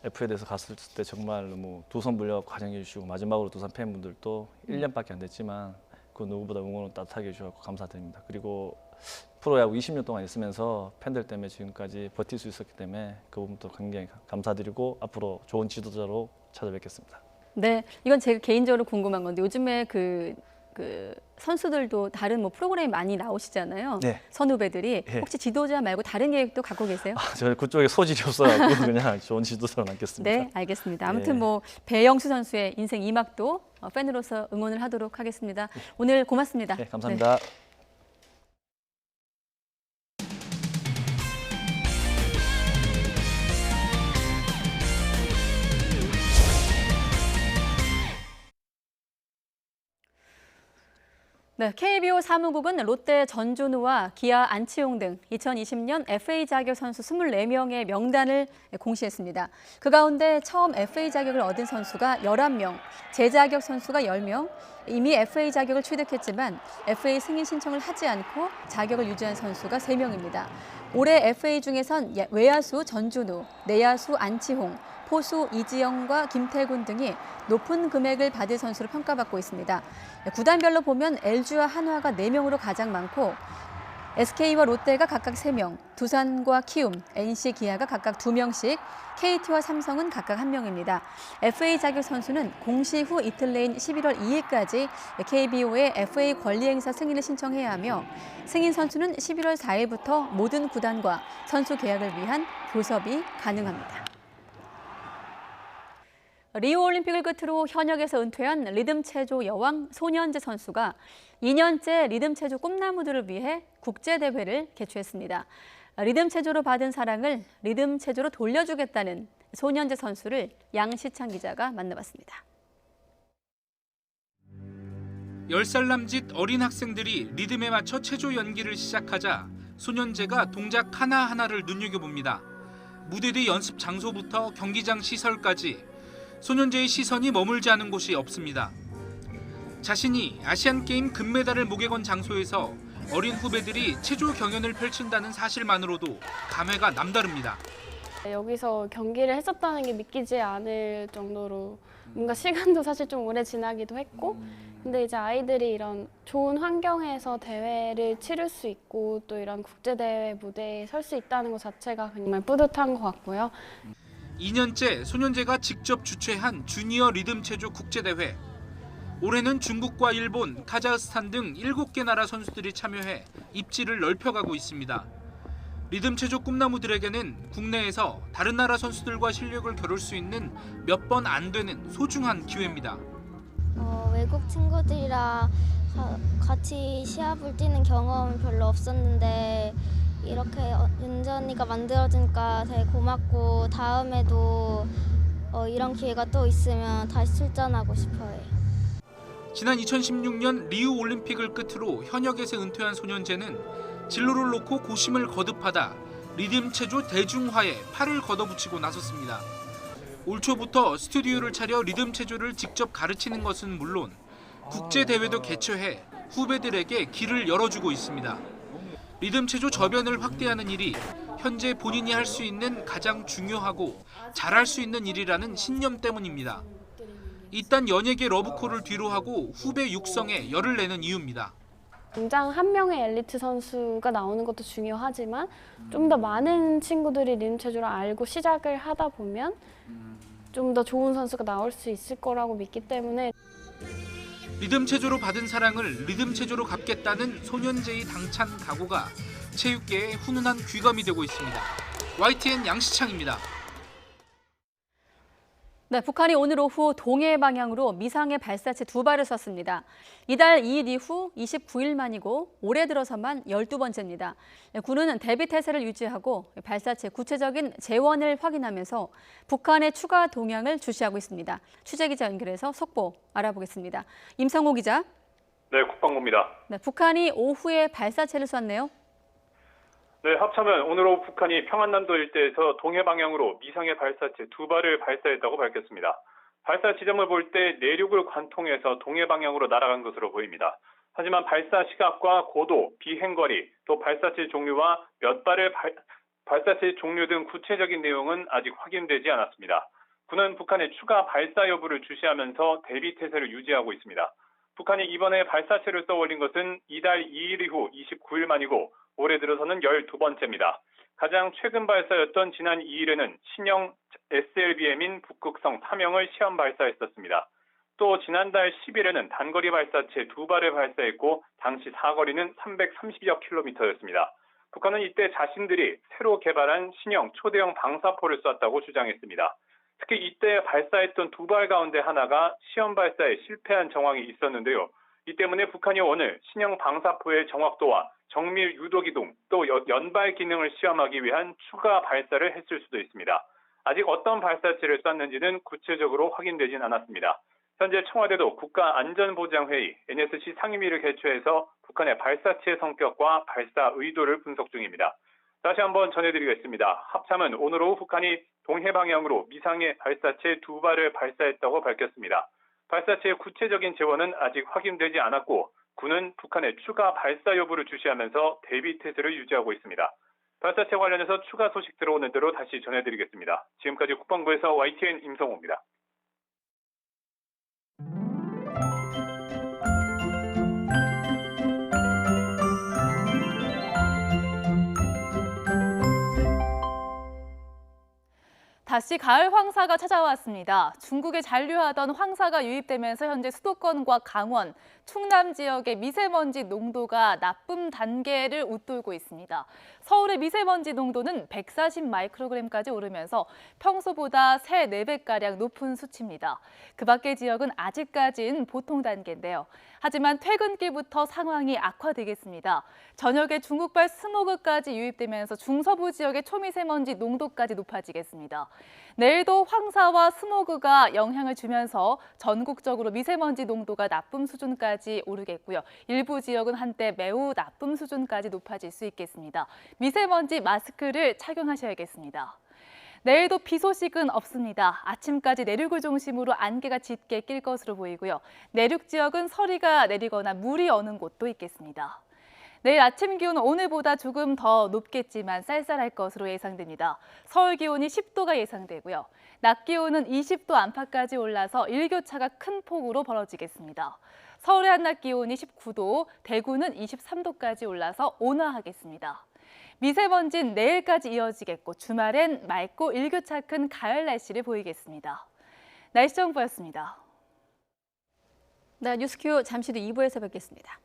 F에 대해서 갔을 때 정말 너무 두 손 불려 환영해 주시고 마지막으로 두산 팬분들도 1년밖에 안 됐지만 그 누구보다 응원을 따뜻하게 해주셔서 감사드립니다. 그리고 프로야구 20년 동안 있으면서 팬들 때문에 지금까지 버틸 수 있었기 때문에 그 부분도 굉장히 감사드리고 앞으로 좋은 지도자로 찾아뵙겠습니다. 네, 이건 제가 개인적으로 궁금한 건데 요즘에 그 선수들도 다른 뭐 프로그램이 많이 나오시잖아요. 네. 선후배들이 네. 혹시 지도자 말고 다른 계획도 갖고 계세요? 저 그쪽에 소질이 없어가지고 그냥 좋은 지도자로 남겠습니다. 네, 알겠습니다. 아무튼 뭐 배영수 선수의 인생 2막도 팬으로서 응원을 하도록 하겠습니다. 오늘 고맙습니다. 네, 감사합니다. 네. 네, KBO 사무국은 롯데 전준우와 기아 안치홍 등 2020년 FA 자격 선수 24명의 명단을 공시했습니다. 그 가운데 처음 FA 자격을 얻은 선수가 11명, 재자격 선수가 10명, 이미 FA 자격을 취득했지만 FA 승인 신청을 하지 않고 자격을 유지한 선수가 3명입니다. 올해 FA 중에선 외야수 전준우, 내야수 안치홍, 포수 이지영과 김태군 등이 높은 금액을 받을 선수로 평가받고 있습니다. 구단별로 보면 LG와 한화가 4명으로 가장 많고 SK와 롯데가 각각 3명, 두산과 키움, NC, 기아가 각각 2명씩, KT와 삼성은 각각 1명입니다. FA 자격 선수는 공시 후 이틀 내인 11월 2일까지 KBO에 FA 권리 행사 승인을 신청해야 하며 승인 선수는 11월 4일부터 모든 구단과 선수 계약을 위한 교섭이 가능합니다. 리우 올림픽을 끝으로 현역에서 은퇴한 리듬 체조 여왕 손현재 선수가 2년째 리듬 체조 꿈나무들을 위해 국제 대회를 개최했습니다. 리듬 체조로 받은 사랑을 리듬 체조로 돌려주겠다는 손현재 선수를 양시창 기자가 만나봤습니다. 10살 남짓 어린 학생들이 리듬에 맞춰 체조 연기를 시작하자 손현재가 동작 하나하나를 눈여겨봅니다. 무대 뒤 연습 장소부터 경기장 시설까지 손현재의 시선이 머물지 않은 곳이 없습니다. 자신이 아시안게임 금메달을 목에 건 장소에서 어린 후배들이 체조 경연을 펼친다는 사실만으로도 감회가 남다릅니다. 여기서 경기를 했었다는 게 믿기지 않을 정도로 뭔가 시간도 사실 좀 오래 지나기도 했고 근데 이제 아이들이 이런 좋은 환경에서 대회를 치를 수 있고 또 이런 국제대회 무대에 설 수 있다는 것 자체가 정말 뿌듯한 것 같고요. 2년째 손현재가 직접 주최한 주니어 리듬 체조 국제대회. 올해는 중국과 일본, 카자흐스탄 등 7개 나라 선수들이 참여해 입지를 넓혀가고 있습니다. 리듬 체조 꿈나무들에게는 국내에서 다른 나라 선수들과 실력을 겨룰 수 있는 몇 번 안 되는 소중한 기회입니다. 외국 친구들이랑 같이 시합을 뛰는 경험은 별로 없었는데 이렇게 안전이가 만들어지니까 되게 고맙고 다음에도 이런 기회가 또 있으면 다시 출전하고 싶어요. 지난 2016년 리우 올림픽을 끝으로 현역에서 은퇴한 소년제는 진로를 놓고 고심을 거듭하다 리듬 체조 대중화에 팔을 걷어붙이고 나섰습니다. 올 초부터 스튜디오를 차려 리듬 체조를 직접 가르치는 것은 물론 국제 대회도 개최해 후배들에게 길을 열어주고 있습니다. 리듬 체조 저변을 확대하는 일이 현재 본인이 할 수 있는 가장 중요하고 잘할 수 있는 일이라는 신념 때문입니다. 이딴 연예계 러브콜을 뒤로하고 후배 육성에 열을 내는 이유입니다. 당장 한 명의 엘리트 선수가 나오는 것도 중요하지만 좀 더 많은 친구들이 리듬 체조를 알고 시작을 하다 보면 좀 더 좋은 선수가 나올 수 있을 거라고 믿기 때문에 리듬 체조로 받은 사랑을 리듬 체조로 갚겠다는 소년제의 당찬 각오가 체육계에 훈훈한 귀감이 되고 있습니다. YTN 양시창입니다. 네, 북한이 오늘 오후 동해 방향으로 미상의 발사체 2발을 쐈습니다. 이달 2일 이후 29일 만이고 올해 들어서만 12번째입니다. 군은 대비 태세를 유지하고 발사체 구체적인 재원을 확인하면서 북한의 추가 동향을 주시하고 있습니다. 취재기자 연결해서 속보 알아보겠습니다. 임성호 기자. 네, 국방부입니다. 네, 북한이 오후에 발사체를 쐈네요. 네, 합참은 오늘 오후 북한이 평안남도 일대에서 동해 방향으로 미상의 발사체 2발을 발사했다고 밝혔습니다. 발사 지점을 볼 때 내륙을 관통해서 동해 방향으로 날아간 것으로 보입니다. 하지만 발사 시각과 고도, 비행거리, 또 발사체 종류와 몇 발의 발사체 종류 등 구체적인 내용은 아직 확인되지 않았습니다. 군은 북한의 추가 발사 여부를 주시하면서 대비 태세를 유지하고 있습니다. 북한이 이번에 발사체를 쏘올린 것은 이달 2일 이후 29일 만이고 올해 들어서는 12번째입니다. 가장 최근 발사였던 지난 2일에는 신형 SLBM인 북극성 3형을 시험 발사했었습니다. 또 지난달 10일에는 단거리 발사체 2발을 발사했고 당시 사거리는 330여 킬로미터였습니다. 북한은 이때 자신들이 새로 개발한 신형 초대형 방사포를 쐈다고 주장했습니다. 특히 이때 발사했던 2발 가운데 하나가 시험 발사에 실패한 정황이 있었는데요. 이 때문에 북한이 오늘 신형 방사포의 정확도와 정밀 유도 기동, 또 연발 기능을 시험하기 위한 추가 발사를 했을 수도 있습니다. 아직 어떤 발사체를 쐈는지는 구체적으로 확인되진 않았습니다. 현재 청와대도 국가안전보장회의 NSC 상임위를 개최해서 북한의 발사체 성격과 발사 의도를 분석 중입니다. 다시 한번 전해드리겠습니다. 합참은 오늘 오후 북한이 동해 방향으로 미상의 발사체 2발을 발사했다고 밝혔습니다. 발사체의 구체적인 재원은 아직 확인되지 않았고 군은 북한의 추가 발사 여부를 주시하면서 대비 태세를 유지하고 있습니다. 발사체 관련해서 추가 소식 들어오는 대로 다시 전해드리겠습니다. 지금까지 국방부에서 YTN 임성호입니다. 다시 가을 황사가 찾아왔습니다. 중국에 잔류하던 황사가 유입되면서 현재 수도권과 강원, 충남 지역의 미세먼지 농도가 나쁨 단계를 웃돌고 있습니다. 서울의 미세먼지 농도는 140 마이크로그램까지 오르면서 평소보다 3, 4배가량 높은 수치입니다. 그 밖의 지역은 아직까지는 보통 단계인데요. 하지만 퇴근길부터 상황이 악화되겠습니다. 저녁에 중국발 스모그까지 유입되면서 중서부 지역의 초미세먼지 농도까지 높아지겠습니다. 내일도 황사와 스모그가 영향을 주면서 전국적으로 미세먼지 농도가 나쁨 수준까지 오르겠고요. 일부 지역은 한때 매우 나쁨 수준까지 높아질 수 있겠습니다. 미세먼지 마스크를 착용하셔야겠습니다. 내일도 비 소식은 없습니다. 아침까지 내륙을 중심으로 안개가 짙게 낄 것으로 보이고요. 내륙 지역은 서리가 내리거나 물이 오는 곳도 있겠습니다. 내일 아침 기온은 오늘보다 조금 더 높겠지만 쌀쌀할 것으로 예상됩니다. 서울 기온이 10도가 예상되고요. 낮 기온은 20도 안팎까지 올라서 일교차가 큰 폭으로 벌어지겠습니다. 서울의 한낮 기온이 19도, 대구는 23도까지 올라서 온화하겠습니다. 미세먼지는 내일까지 이어지겠고 주말엔 맑고 일교차 큰 가을 날씨를 보이겠습니다. 날씨 정보였습니다. 네, 뉴스큐 잠시 후 2부에서 뵙겠습니다.